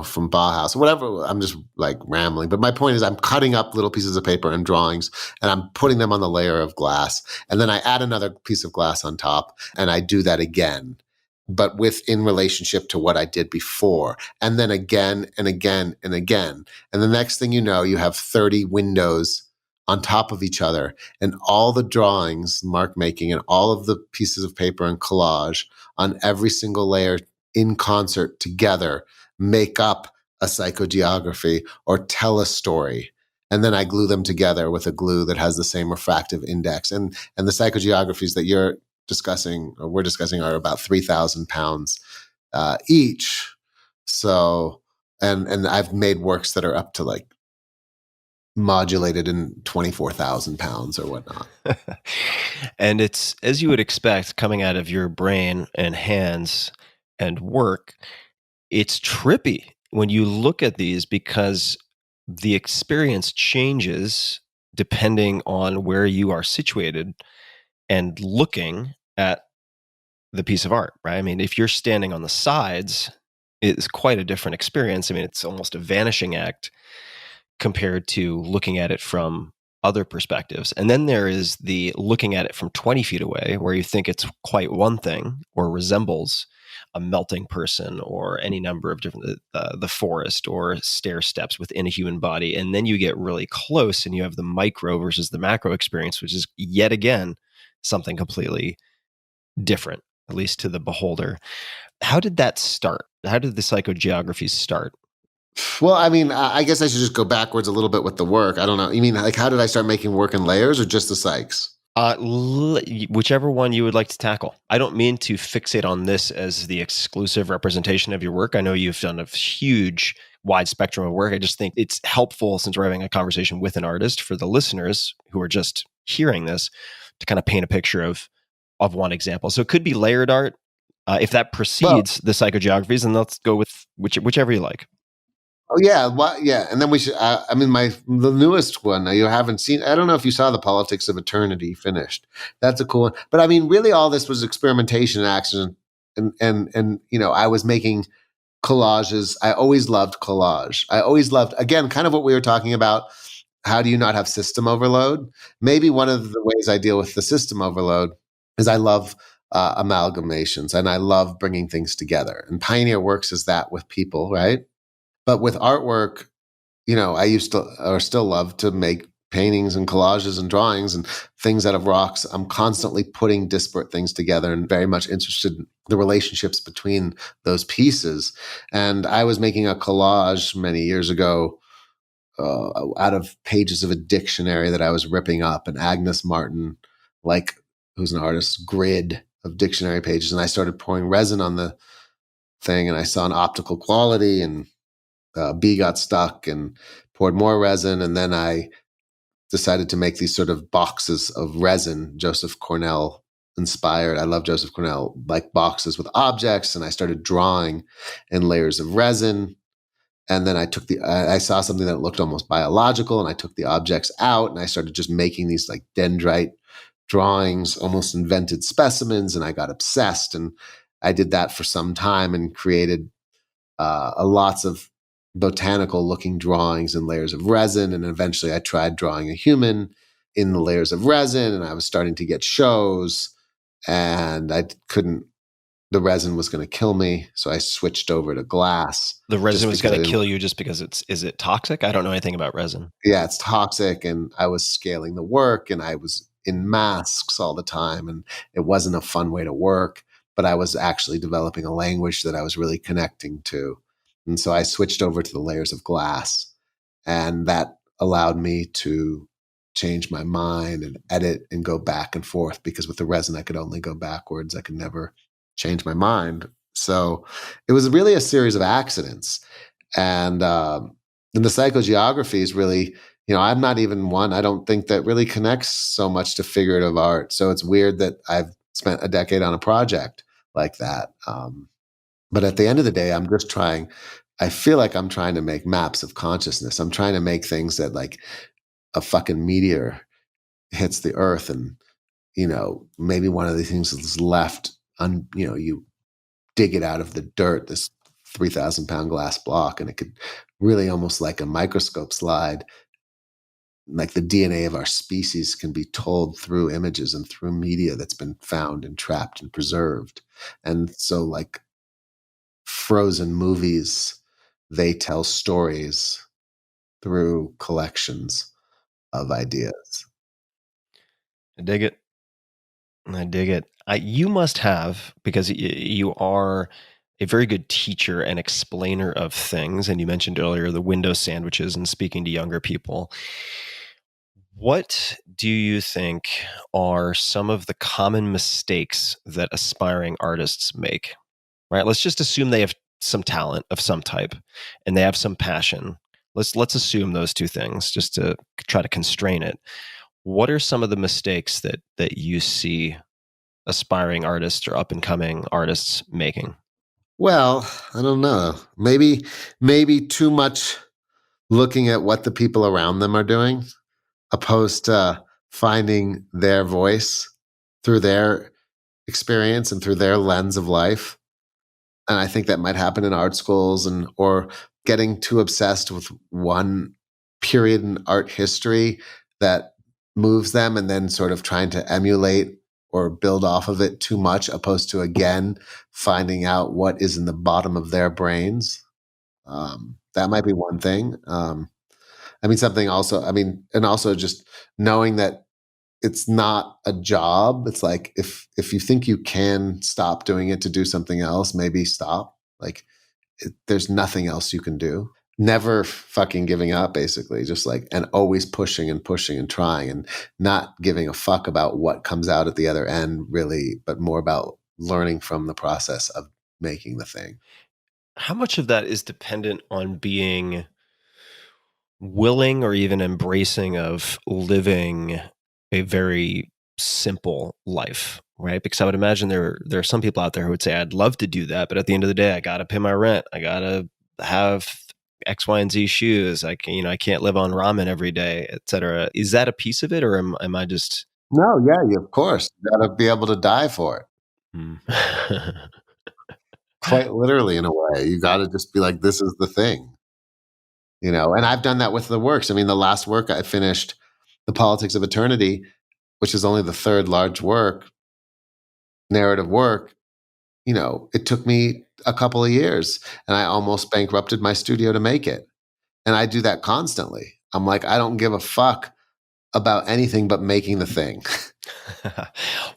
from Bauhaus, whatever. I'm just like rambling. But my point is I'm cutting up little pieces of paper and drawings, and I'm putting them on the layer of glass. And then I add another piece of glass on top, and I do that again, but in relationship to what I did before. And then again and again and again. And the next thing you know, you have 30 windows on top of each other, and all the drawings, mark making, and all of the pieces of paper and collage on every single layer in concert together make up a psychogeography or tell a story. And then I glue them together with a glue that has the same refractive index. And the psychogeographies that you're discussing, or we're discussing, are about 3,000 pounds each. So, and I've made works that are up to like modulated in 24,000 pounds or whatnot. And it's, as you would expect, coming out of your brain and hands and work, it's trippy when you look at these, because the experience changes depending on where you are situated and looking at the piece of art, right? I mean, if you're standing on the sides, it's quite a different experience. I mean, it's almost a vanishing act compared to looking at it from other perspectives. And then there is the looking at it from 20 feet away, where you think it's quite one thing or resembles a melting person or any number of different, the forest or stair steps within a human body. And then you get really close and you have the micro versus the macro experience, which is yet again something completely different, at least to the beholder. How did that start? How did the psychogeographies start? Well, I mean, I guess I should just go backwards a little bit with the work. I don't know. You mean like how did I start making work in layers or just the psychs? Whichever one you would like to tackle. I don't mean to fixate on this as the exclusive representation of your work. I know you've done a huge, wide spectrum of work. I just think it's helpful, since we're having a conversation with an artist, for the listeners who are just hearing this to kind of paint a picture of one example. So it could be layered art. If that precedes the psychogeographies, then let's go with whichever you like. Oh yeah, yeah, and then we should. I mean, the newest one you haven't seen. I don't know if you saw the Politics of Eternity finished. That's a cool one. But I mean, really, all this was experimentation and accident. And I was making collages. I always loved collage. I always loved, again, kind of what we were talking about. How do you not have system overload? Maybe one of the ways I deal with the system overload is I love amalgamations and I love bringing things together. And Pioneer Works is that with people, right? But with artwork, I used to or still love to make paintings and collages and drawings and things out of rocks. I'm constantly putting disparate things together and very much interested in the relationships between those pieces. And I was making a collage many years ago out of pages of a dictionary that I was ripping up, and Agnes Martin, who's an artist, grid of dictionary pages. And I started pouring resin on the thing, and I saw an optical quality, and B got stuck and poured more resin. And then I decided to make these sort of boxes of resin, Joseph Cornell inspired. I love Joseph Cornell, like boxes with objects. And I started drawing in layers of resin. And then I saw something that looked almost biological, and I took the objects out and I started just making these like dendrite drawings, almost invented specimens. And I got obsessed, and I did that for some time and created lots of botanical looking drawings in layers of resin. And eventually I tried drawing a human in the layers of resin, and I was starting to get shows, and the resin was going to kill me. So I switched over to glass. The resin was going to kill you just because is it toxic? I don't know anything about resin. Yeah, it's toxic. And I was scaling the work, and I was in masks all the time, and it wasn't a fun way to work, but I was actually developing a language that I was really connecting to. And so I switched over to the layers of glass, and that allowed me to change my mind and edit and go back and forth, because with the resin, I could only go backwards. I could never change my mind. So it was really a series of accidents. And the psychogeography is really, I'm not even one, I don't think, that really connects so much to figurative art. So it's weird that I've spent a decade on a project like that. But at the end of the day, I feel like I'm trying to make maps of consciousness. I'm trying to make things that, like, a fucking meteor hits the earth, and, maybe one of these things is left, you dig it out of the dirt, this 3,000 pound glass block, and it could really, almost like a microscope slide, like the DNA of our species can be told through images and through media that's been found and trapped and preserved. And so, like, frozen movies, they tell stories through collections of ideas. I dig it. You must have, because you are a very good teacher and explainer of things, and you mentioned earlier the window sandwiches and speaking to younger people. What do you think are some of the common mistakes that aspiring artists make? Right? Let's just assume they have some talent of some type and they have some passion. Let's assume those two things just to try to constrain it. What are some of the mistakes that you see aspiring artists or up and coming artists making? Well, I don't know. Maybe too much looking at what the people around them are doing, opposed to finding their voice through their experience and through their lens of life. And I think that might happen in art schools, or getting too obsessed with one period in art history that moves them, and then sort of trying to emulate or build off of it too much, opposed to, again, finding out what is in the bottom of their brains. That might be one thing. Something also, and also just knowing that it's not a job. It's like, if you think you can stop doing it to do something else, maybe stop. Like, there's nothing else you can do. never fucking giving up, basically, just like, and always pushing and pushing and trying and not giving a fuck about what comes out at the other end, really, but more about learning from the process of making the thing. How much of that is dependent on being willing or even embracing of living a very simple life, right? Because I would imagine there are some people out there who would say, I'd love to do that, but at the end of the day, I got to pay my rent. I got to have X, Y, and Z shoes. I can't live on ramen every day, et cetera. Is that a piece of it, or am I just? No, yeah, of course. You got to be able to die for it. Hmm. Quite literally, in a way. You got to just be like, this is the thing. And I've done that with the works. I mean, the last work I finished, The Politics of Eternity, which is only the third large work, narrative work, it took me a couple of years and I almost bankrupted my studio to make it. And I do that constantly. I'm like, I don't give a fuck about anything but making the thing.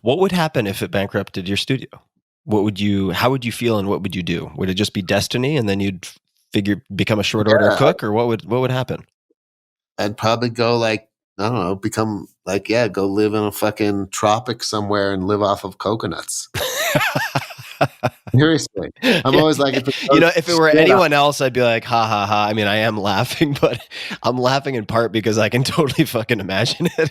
What would happen if it bankrupted your studio? How would you feel and what would you do? Would it just be destiny and then you'd become a short order cook, or what would happen? I'd probably go like, I don't know, become like, go live in a fucking tropic somewhere and live off of coconuts. Seriously. I'm always like, if it were anyone else, I'd be like, ha ha ha. I mean, I am laughing, but I'm laughing in part because I can totally fucking imagine it.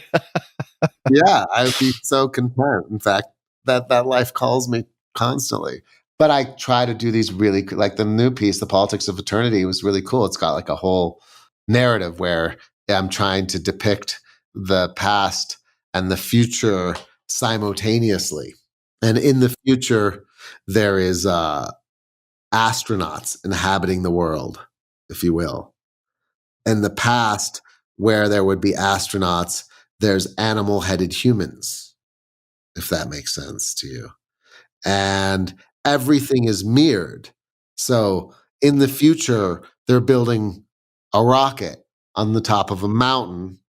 Yeah, I would be so content. In fact, that life calls me constantly. But I try to do these really, like the new piece, The Politics of Eternity, was really cool. It's got like a whole narrative where I'm trying to depict the past and the future simultaneously. And in the future, there is astronauts inhabiting the world, if you will. In the past, where there would be astronauts, there's animal-headed humans, if that makes sense to you. And everything is mirrored. So in the future, they're building a rocket on the top of a mountain.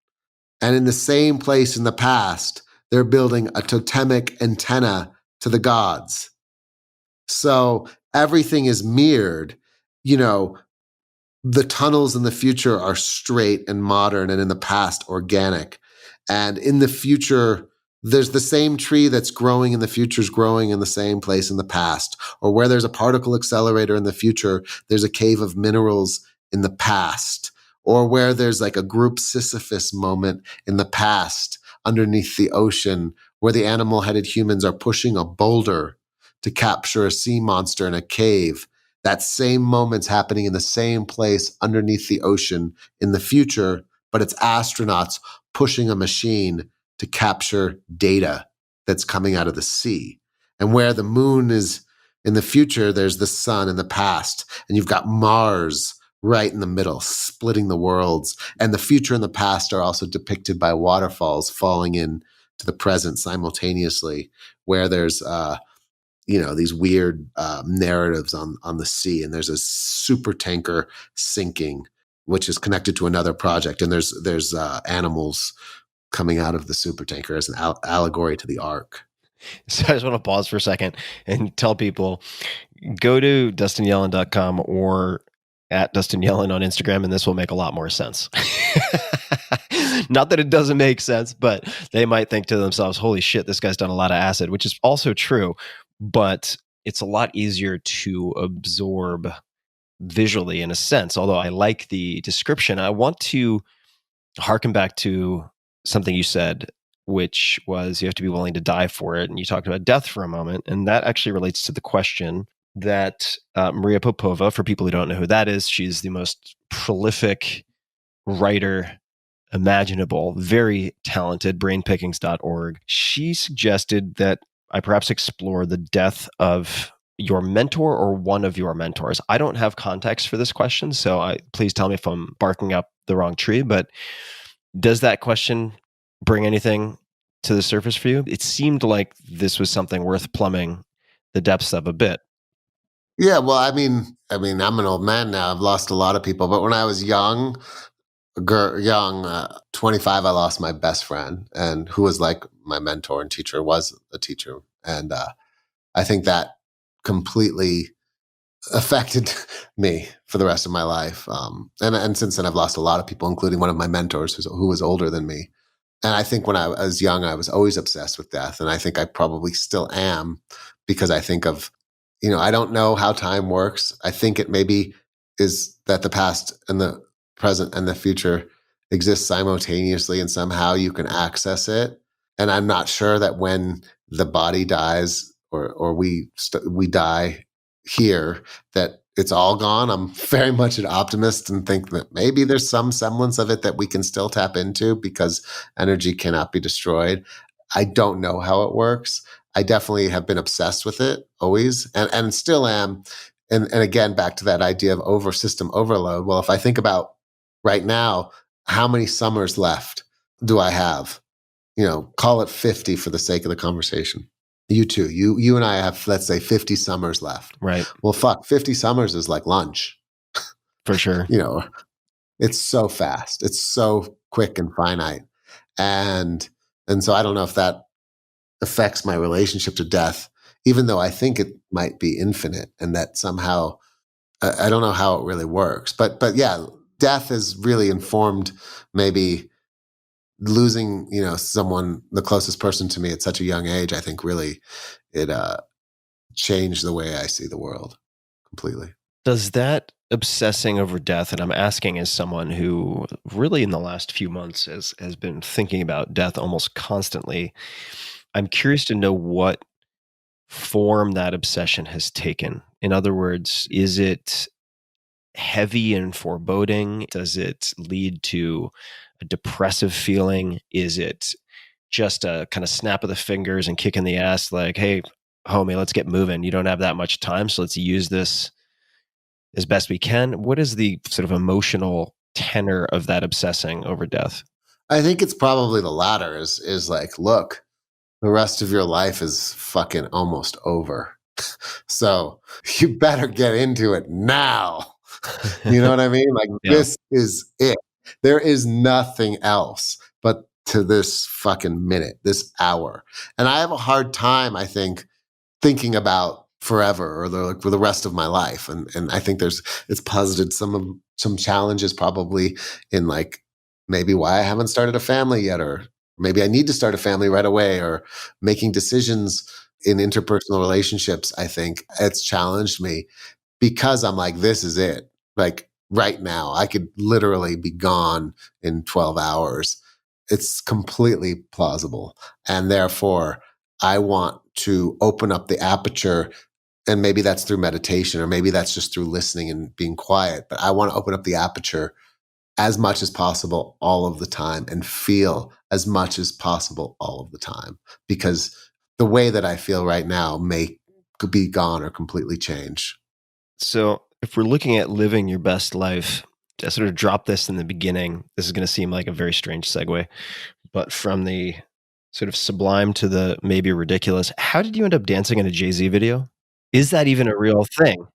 And in the same place in the past, they're building a totemic antenna to the gods. So everything is mirrored. The tunnels in the future are straight and modern, and in the past, organic. And in the future, there's the same tree that's growing in the future is growing in the same place in the past. Or where there's a particle accelerator in the future, there's a cave of minerals in the past. Or where there's like a group Sisyphus moment in the past underneath the ocean, where the animal-headed humans are pushing a boulder to capture a sea monster in a cave. That same moment's happening in the same place underneath the ocean in the future, but it's astronauts pushing a machine to capture data that's coming out of the sea. And where the moon is in the future, there's the sun in the past. And you've got Mars right in the middle, splitting the worlds. And the future and the past are also depicted by waterfalls falling in to the present simultaneously, where there's these weird narratives on the sea. And there's a super tanker sinking, which is connected to another project. And there's animals coming out of the super tanker as an allegory to the ark. So I just want to pause for a second and tell people, go to DustinYellin.com or at Dustin Yellin on Instagram, and this will make a lot more sense. Not that it doesn't make sense, but they might think to themselves, holy shit, this guy's done a lot of acid, which is also true, but it's a lot easier to absorb visually in a sense. Although I like the description, I want to harken back to something you said, which was you have to be willing to die for it. And you talked about death for a moment. And that actually relates to the question that Maria Popova, for people who don't know who that is, she's the most prolific writer imaginable, very talented, brainpickings.org. She suggested that I perhaps explore the death of your mentor or one of your mentors. I don't have context for this question, so please tell me if I'm barking up the wrong tree, but does that question bring anything to the surface for you? It seemed like this was something worth plumbing the depths of a bit. Yeah, well, I mean, I'm an old man now. I've lost a lot of people, but when I was young, 25, I lost my best friend, and who was like my mentor and teacher, was a teacher. And I think that completely affected me for the rest of my life. And since then, I've lost a lot of people, including one of my mentors who was older than me. And I think when I was young, I was always obsessed with death. And I think I probably still am, because I think of, I don't know how time works. I think it maybe is that the past and the present and the future exist simultaneously, and somehow you can access it. And I'm not sure that when the body dies or we die here, that it's all gone. I'm very much an optimist and think that maybe there's some semblance of it that we can still tap into, because energy cannot be destroyed. I don't know how it works. I definitely have been obsessed with it always, and still am. And again, back to that idea of system overload. Well, if I think about right now, how many summers left do I have? Call it 50 for the sake of the conversation. You too. You and I have, let's say, 50 summers left. Right. Well, fuck, 50 summers is like lunch. For sure. It's so fast. It's so quick and finite. And so I don't know if that affects my relationship to death, even though I think it might be infinite, and that somehow, I don't know how it really works. But yeah, death has really informed maybe losing, someone, the closest person to me at such a young age. I think really it changed the way I see the world completely. Does that obsessing over death, and I'm asking as someone who really in the last few months has been thinking about death almost constantly, I'm curious to know what form that obsession has taken. In other words, is it heavy and foreboding? Does it lead to a depressive feeling? Is it just a kind of snap of the fingers and kick in the ass, like, hey, homie, let's get moving. You don't have that much time, so let's use this as best we can. What is the sort of emotional tenor of that obsessing over death? I think it's probably the latter, is like, look, the rest of your life is fucking almost over. So you better get into it now. You know what I mean? Like, Yeah. This is it. There is nothing else but to this fucking minute, this hour. And I have a hard time, I think, thinking about forever or for the rest of my life. And I think it's posited some challenges probably in like maybe why I haven't started a family yet, or maybe I need to start a family right away, or making decisions in interpersonal relationships. I think it's challenged me, because I'm like, this is it. Like right now, I could literally be gone in 12 hours. It's completely plausible. And therefore, I want to open up the aperture, and maybe that's through meditation, or maybe that's just through listening and being quiet. But I want to open up the aperture as much as possible all of the time, and feel as much as possible all of the time, because the way that I feel right now could be gone or completely change. So if we're looking at living your best life, I sort of dropped this in the beginning. This is going to seem like a very strange segue, but from the sort of sublime to the maybe ridiculous, how did you end up dancing in a Jay-Z video? Is that even a real thing?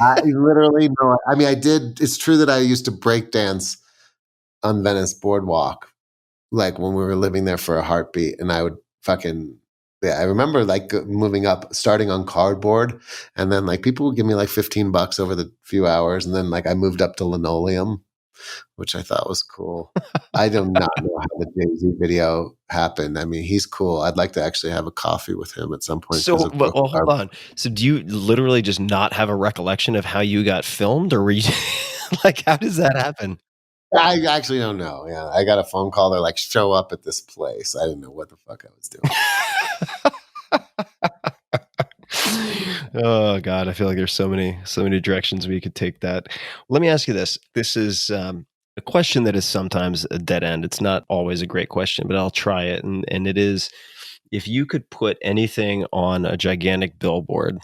I literally know. I mean, I did. It's true that I used to break dance on Venice Boardwalk, like when we were living there for a heartbeat, and I would fucking, yeah, I remember like moving up, starting on cardboard, and then like people would give me like $15 over the few hours, and then like I moved up to linoleum, which I thought was cool. I do not know how the Jay-Z video happened. I mean, he's cool. I'd like to actually have a coffee with him at some point. So, hold on. So do you literally just not have a recollection of how you got filmed, or were you like, how does that happen? I actually don't know. Yeah, I got a phone call. They're like, show up at this place. I didn't know what the fuck I was doing. Oh God, I feel like there's so many directions we could take that. Let me ask you this. This is a question that is sometimes a dead end. It's not always a great question, but I'll try it. And it is, if you could put anything on a gigantic billboard,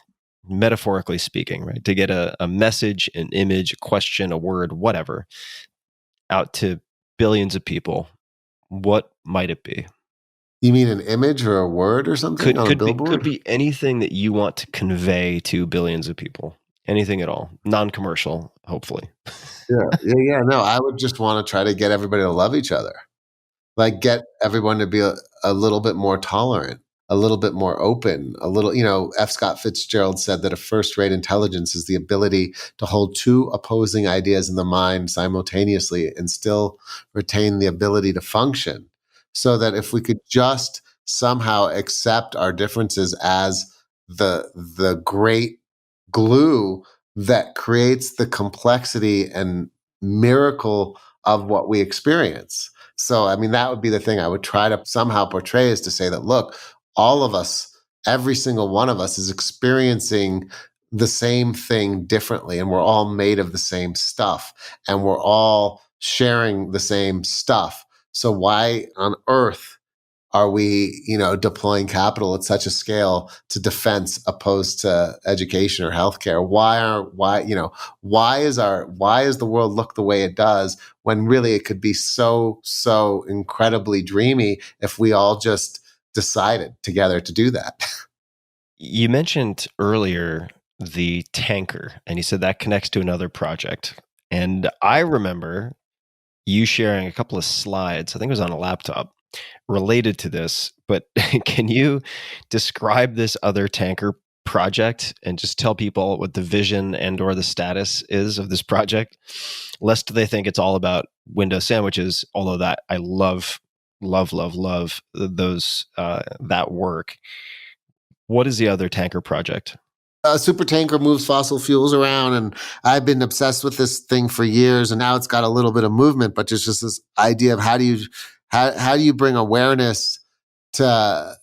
metaphorically speaking, right, to get a message, an image, a question, a word, whatever, out to billions of people, what might it be? You mean an image or a word or something on a billboard? Could be anything that you want to convey to billions of people. Anything at all. Non-commercial, hopefully. Yeah. No, I would just want to try to get everybody to love each other. Like get everyone to be a little bit more tolerant. a little bit more open, a little, F. Scott Fitzgerald said that a first-rate intelligence is the ability to hold two opposing ideas in the mind simultaneously and still retain the ability to function. So that if we could just somehow accept our differences as the great glue that creates the complexity and miracle of what we experience. So, that would be the thing I would try to somehow portray, is to say that, look, all of us, every single one of us is experiencing the same thing differently, and we're all made of the same stuff, and we're all sharing the same stuff. So why on earth are we, deploying capital at such a scale to defense opposed to education or healthcare? Why is the world look the way it does, when really it could be so incredibly dreamy if we all just decided together to do that? You mentioned earlier the tanker, and you said that connects to another project. And I remember you sharing a couple of slides, I think it was on a laptop, related to this. But can you describe this other tanker project and just tell people what the vision and or the status is of this project, lest they think it's all about window sandwiches, although that I love those that work. What is the other tanker project? A super tanker moves fossil fuels around, and I've been obsessed with this thing for years, and now it's got a little bit of movement, but just this idea of how do you bring awareness to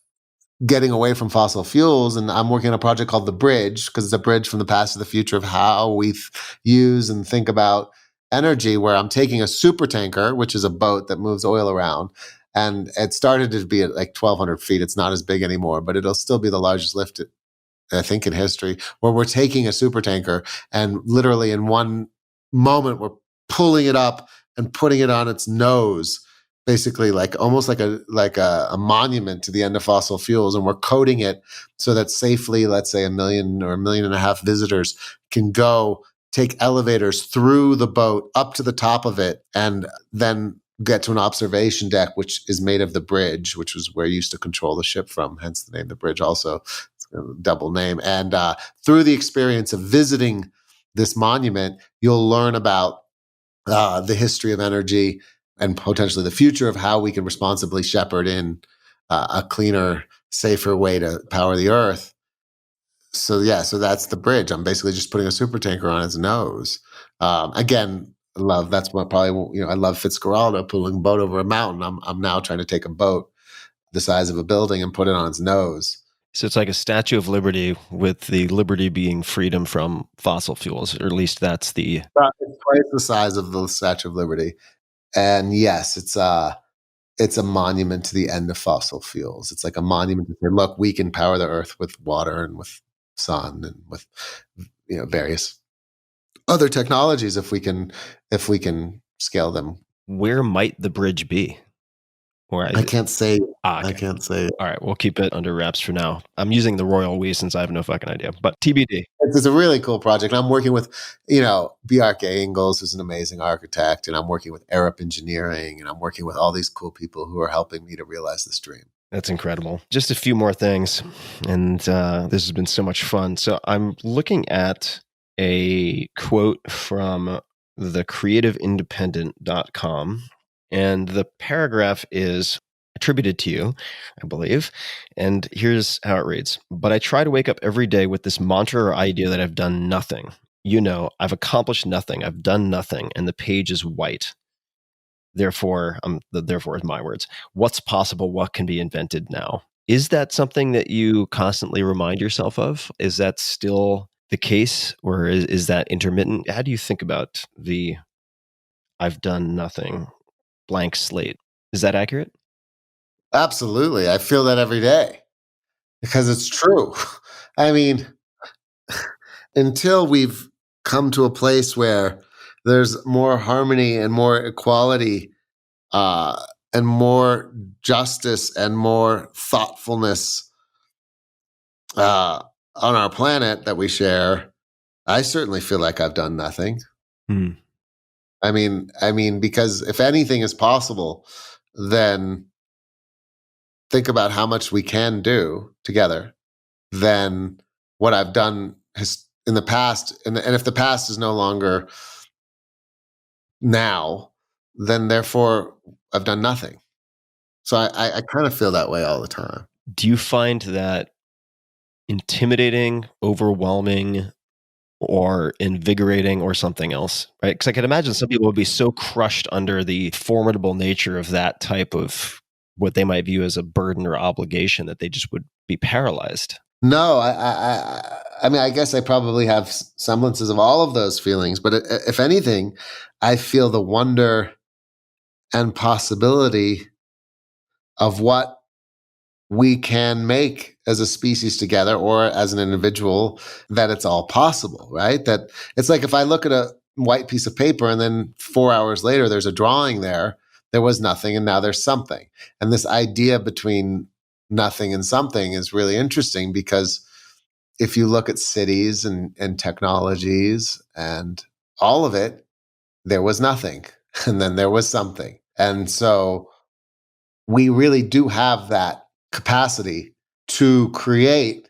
getting away from fossil fuels. And I'm working on a project called The Bridge, because it's a bridge from the past to the future of how we use and think about energy, where I'm taking a super tanker, which is a boat that moves oil around. And it started to be at like 1,200 feet. It's not as big anymore, but it'll still be the largest lift, I think, in history, where we're taking a super tanker and literally in one moment, we're pulling it up and putting it on its nose, basically almost like a monument to the end of fossil fuels. And we're coating it so that safely, let's say 1 million or 1.5 million visitors can go take elevators through the boat up to the top of it, and then get to an observation deck, which is made of the bridge, which was where you used to control the ship from, hence the name The Bridge also. It's a double name. And through the experience of visiting this monument, you'll learn about the history of energy and potentially the future of how we can responsibly shepherd in a cleaner, safer way to power the earth. So that's The Bridge. I'm basically just putting a super tanker on its nose. Again, that's what probably, I love Fitzgerald pulling a boat over a mountain. I'm now trying to take a boat the size of a building and put it on its nose. So it's like a Statue of Liberty, with the liberty being freedom from fossil fuels, or at least that's the... It's twice the size of the Statue of Liberty. And yes, it's a monument to the end of fossil fuels. It's like a monument to say, look, we can power the earth with water and with sun and with various other technologies if we can scale them. Where might the bridge be? I can't say. Okay. I can't say. All right, we'll keep it under wraps for now. I'm using the royal we since I have no fucking idea, but TBD. It's a really cool project. I'm working with, Bjarke Ingels, who's an amazing architect, and I'm working with Arup Engineering, and I'm working with all these cool people who are helping me to realize this dream. That's incredible. Just a few more things, and this has been so much fun. So I'm looking at a quote from the creativeindependent.com, and the paragraph is attributed to you, I believe. And here's how it reads. But I try to wake up every day with this mantra or idea that I've done nothing. I've accomplished nothing. I've done nothing. And the page is white. Therefore is my words. What's possible? What can be invented now? Is that something that you constantly remind yourself of? Is that still the case, or is that intermittent? How do you think about the I've done nothing, blank slate? Is that accurate? Absolutely. I feel that every day because it's true. I mean, until we've come to a place where there's more harmony and more equality and more justice and more thoughtfulness on our planet that we share, I certainly feel like I've done nothing. I mean, because if anything is possible, then think about how much we can do together than what I've done in the past. And if the past is no longer now, then therefore I've done nothing. So I kind of feel that way all the time. Do you find that intimidating, overwhelming, or invigorating, or something else? Right? Because I can imagine some people would be so crushed under the formidable nature of that type of what they might view as a burden or obligation that they just would be paralyzed. No, I mean, I guess I probably have semblances of all of those feelings, but if anything, I feel the wonder and possibility of what we can make as a species together or as an individual, that it's all possible, right? That it's like if I look at a white piece of paper and then 4 hours later there's a drawing there was nothing and now there's something. And this idea between nothing and something is really interesting, because if you look at cities and technologies and all of it, there was nothing and then there was something. And so we really do have that capacity to create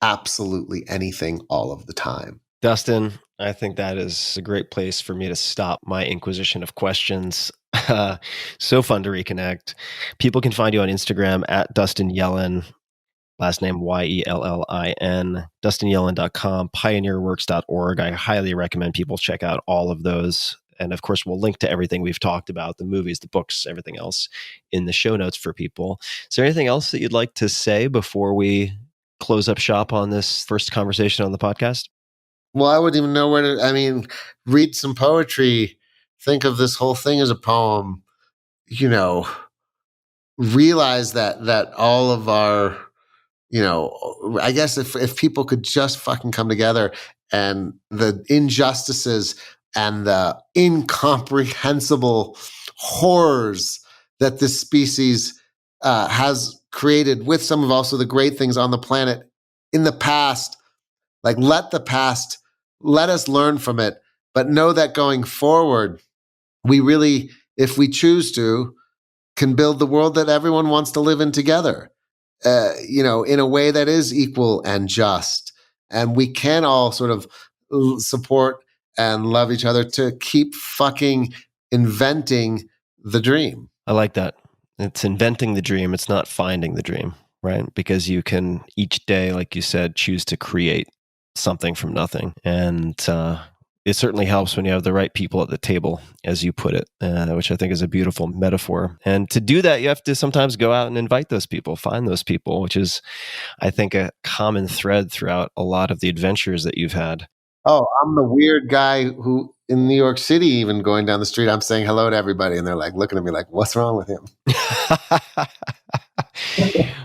absolutely anything all of the time. Dustin, I think that is a great place for me to stop my inquisition of questions. So fun to reconnect. People can find you on Instagram at Dustin Yellin, last name Yellin, DustinYellin.com, pioneerworks.org. I highly recommend people check out all of those. And of course, we'll link to everything we've talked about, the movies, the books, everything else in the show notes for people. Is there anything else that you'd like to say before we close up shop on this first conversation on the podcast? Well, I wouldn't even know where to, read some poetry, think of this whole thing as a poem, realize that all of our, I guess if people could just fucking come together, and the injustices and the incomprehensible horrors that this species has created, with some of also the great things on the planet in the past, like let us learn from it, but know that going forward, we really, if we choose to, can build the world that everyone wants to live in together, in a way that is equal and just. And we can all sort of support and love each other to keep fucking inventing the dream. I like that. It's inventing the dream. It's not finding the dream, right? Because you can each day, like you said, choose to create something from nothing. And it certainly helps when you have the right people at the table, as you put it, which I think is a beautiful metaphor. And to do that, you have to sometimes go out and invite those people, find those people, which is, I think, a common thread throughout a lot of the adventures that you've had. Oh, I'm the weird guy who in New York City, even going down the street, I'm saying hello to everybody. And they're like looking at me like, what's wrong with him?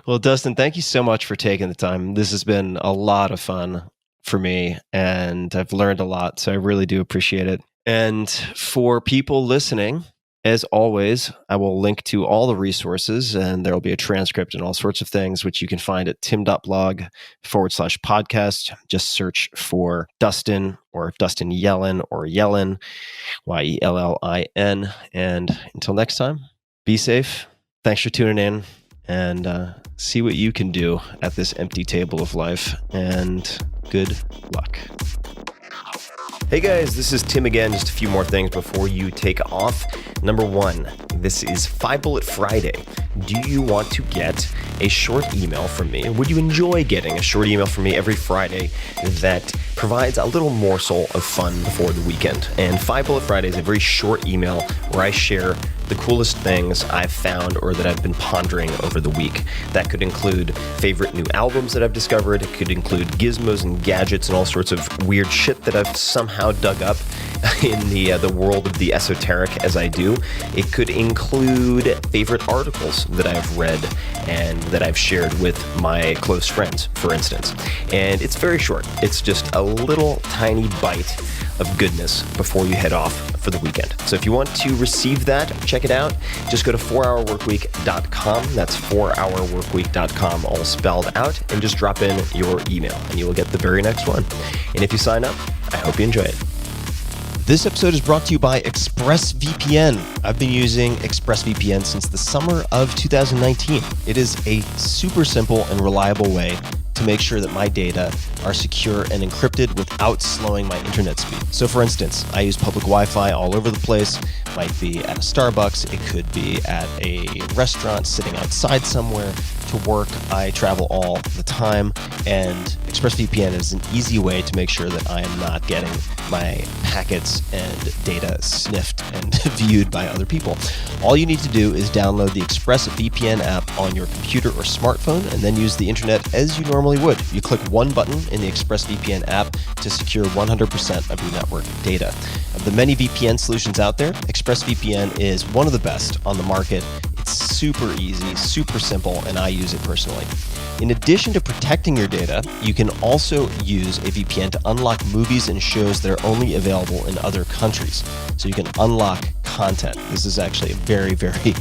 Well, Dustin, thank you so much for taking the time. This has been a lot of fun for me, and I've learned a lot. So I really do appreciate it. And for people listening, as always, I will link to all the resources, and there will be a transcript and all sorts of things, which you can find at tim.blog/podcast. Just search for Dustin or Dustin Yellin or Yellin, Yellin. And until next time, be safe. Thanks for tuning in, and see what you can do at this empty table of life. And good luck. Hey guys, this is Tim again. Just a few more things before you take off. Number one, this is 5 Bullet Friday. Do you want to get a short email from me? Would you enjoy getting a short email from me every Friday that provides a little morsel of fun before the weekend? And 5 Bullet Friday is a very short email where I share the coolest things I've found or that I've been pondering over the week. That could include favorite new albums that I've discovered. It could include gizmos and gadgets and all sorts of weird shit that I've somehow dug up in the world of the esoteric as I do. It could include favorite articles that I've read and that I've shared with my close friends, for instance. And it's very short. It's just a little tiny bite of goodness before you head off for the weekend. So if you want to receive that, check it out. Just go to 4hourworkweek.com. That's 4hourworkweek.com, all spelled out, and just drop in your email and you will get the very next one. And if you sign up, I hope you enjoy it. This episode is brought to you by Expressvpn. I've been using Expressvpn since the summer of 2019. It is a super simple and reliable way to make sure that my data are secure and encrypted without slowing my internet speed. So for instance, I use public Wi-Fi all over the place. Might be at a Starbucks, it could be at a restaurant, sitting outside somewhere. To work, I travel all the time, and ExpressVPN is an easy way to make sure that I am not getting my packets and data sniffed and viewed by other people. All you need to do is download the ExpressVPN app on your computer or smartphone and then use the internet as you normally would. You click one button in the ExpressVPN app to secure 100% of your network data. Of the many VPN solutions out there, ExpressVPN is one of the best on the market. It's super easy, super simple, and I use it personally. In addition to protecting your data, you can also use a VPN to unlock movies and shows that are only available in other countries. So you can unlock content. This is actually a very, very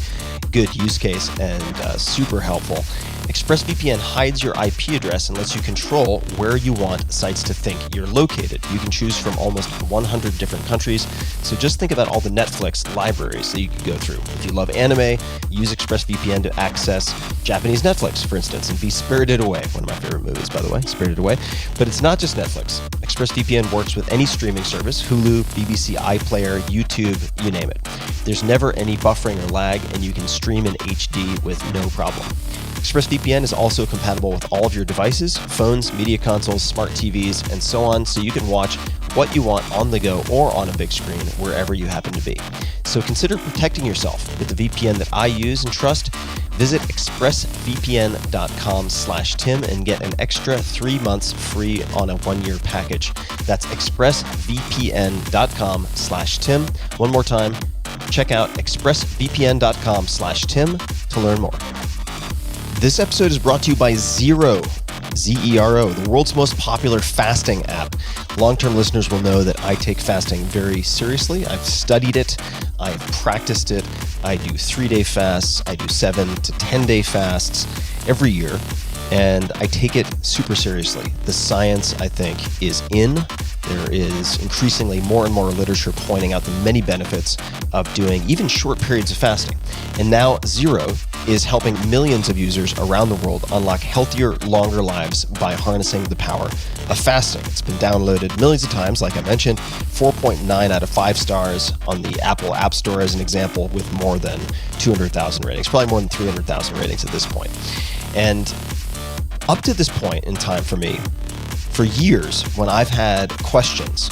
good use case and super helpful. ExpressVPN hides your IP address and lets you control where you want sites to think you're located. You can choose from almost 100 different countries, so just think about all the Netflix libraries that you could go through. If you love anime, use ExpressVPN to access Japanese Netflix, for instance, and be Spirited Away, one of my favorite movies, by the way, Spirited Away. But it's not just Netflix. ExpressVPN works with any streaming service, Hulu, BBC iPlayer, YouTube, you name it. There's never any buffering or lag, and you can stream in HD with no problem. ExpressVPN is also compatible with all of your devices, phones, media consoles, smart TVs, and so on, so you can watch what you want on the go or on a big screen wherever you happen to be. So consider protecting yourself with the VPN that I use and trust. Visit expressvpn.com/Tim and get an extra 3 months free on a 1-year package. That's expressvpn.com/Tim. One more time, check out expressvpn.com/Tim to learn more. This episode is brought to you by Zero, Z-E-R-O, the world's most popular fasting app. Long-term listeners will know that I take fasting very seriously. I've studied it. I've practiced it. I do 3-day fasts. I do 7 to 10-day fasts every year, and I take it super seriously. The science, I think, is in. There is increasingly more and more literature pointing out the many benefits of doing even short periods of fasting. And now Zero is helping millions of users around the world unlock healthier, longer lives by harnessing the power of fasting. It's been downloaded millions of times, like I mentioned, 4.9 out of 5 stars on the Apple App Store as an example, with more than 200,000 ratings, probably more than 300,000 ratings at this point. And up to this point in time for me, for years, when I've had questions,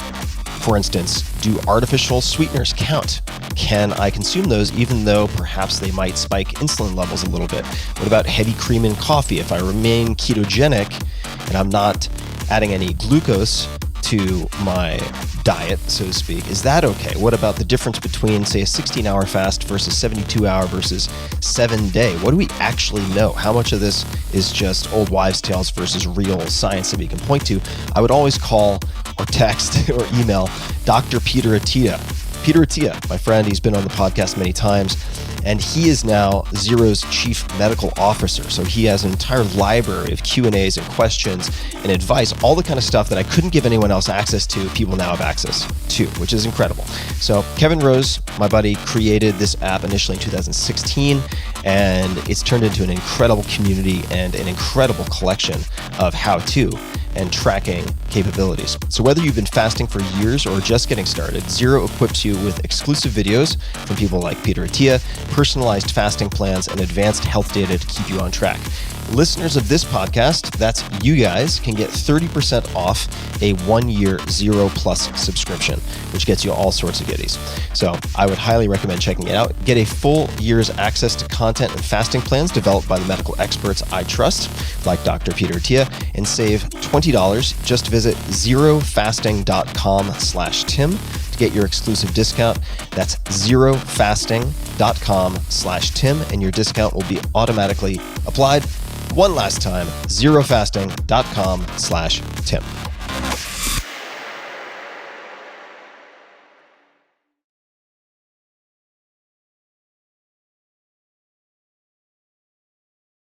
for instance, do artificial sweeteners count? Can I consume those even though perhaps they might spike insulin levels a little bit? What about heavy cream in coffee? If I remain ketogenic and I'm not adding any glucose to my diet, so to speak, is that okay? What about the difference between, say, a 16-hour fast versus 72-hour versus 7-day? What do we actually know? How much of this is just old wives' tales versus real science that we can point to? I would always call or text or email Dr. Peter Attia. Peter Attia, my friend, he's been on the podcast many times, and he is now Zero's chief medical officer. So he has an entire library of Q&As and questions and advice, all the kind of stuff that I couldn't give anyone else access to, people now have access to, which is incredible. So Kevin Rose, my buddy, created this app initially in 2016, and it's turned into an incredible community and an incredible collection of how-to and tracking capabilities. So whether you've been fasting for years or just getting started, Zero equips you with exclusive videos from people like Peter Attia, personalized fasting plans, and advanced health data to keep you on track. Listeners of this podcast, that's you guys, can get 30% off a 1-year Zero Plus subscription, which gets you all sorts of goodies. So I would highly recommend checking it out. Get a full year's access to content and fasting plans developed by the medical experts I trust, like Dr. Peter Attia, and save $20. Just visit zerofasting.com/Tim to get your exclusive discount. That's zerofasting.com/Tim, and your discount will be automatically applied. One last time, zerofasting.com/Tim.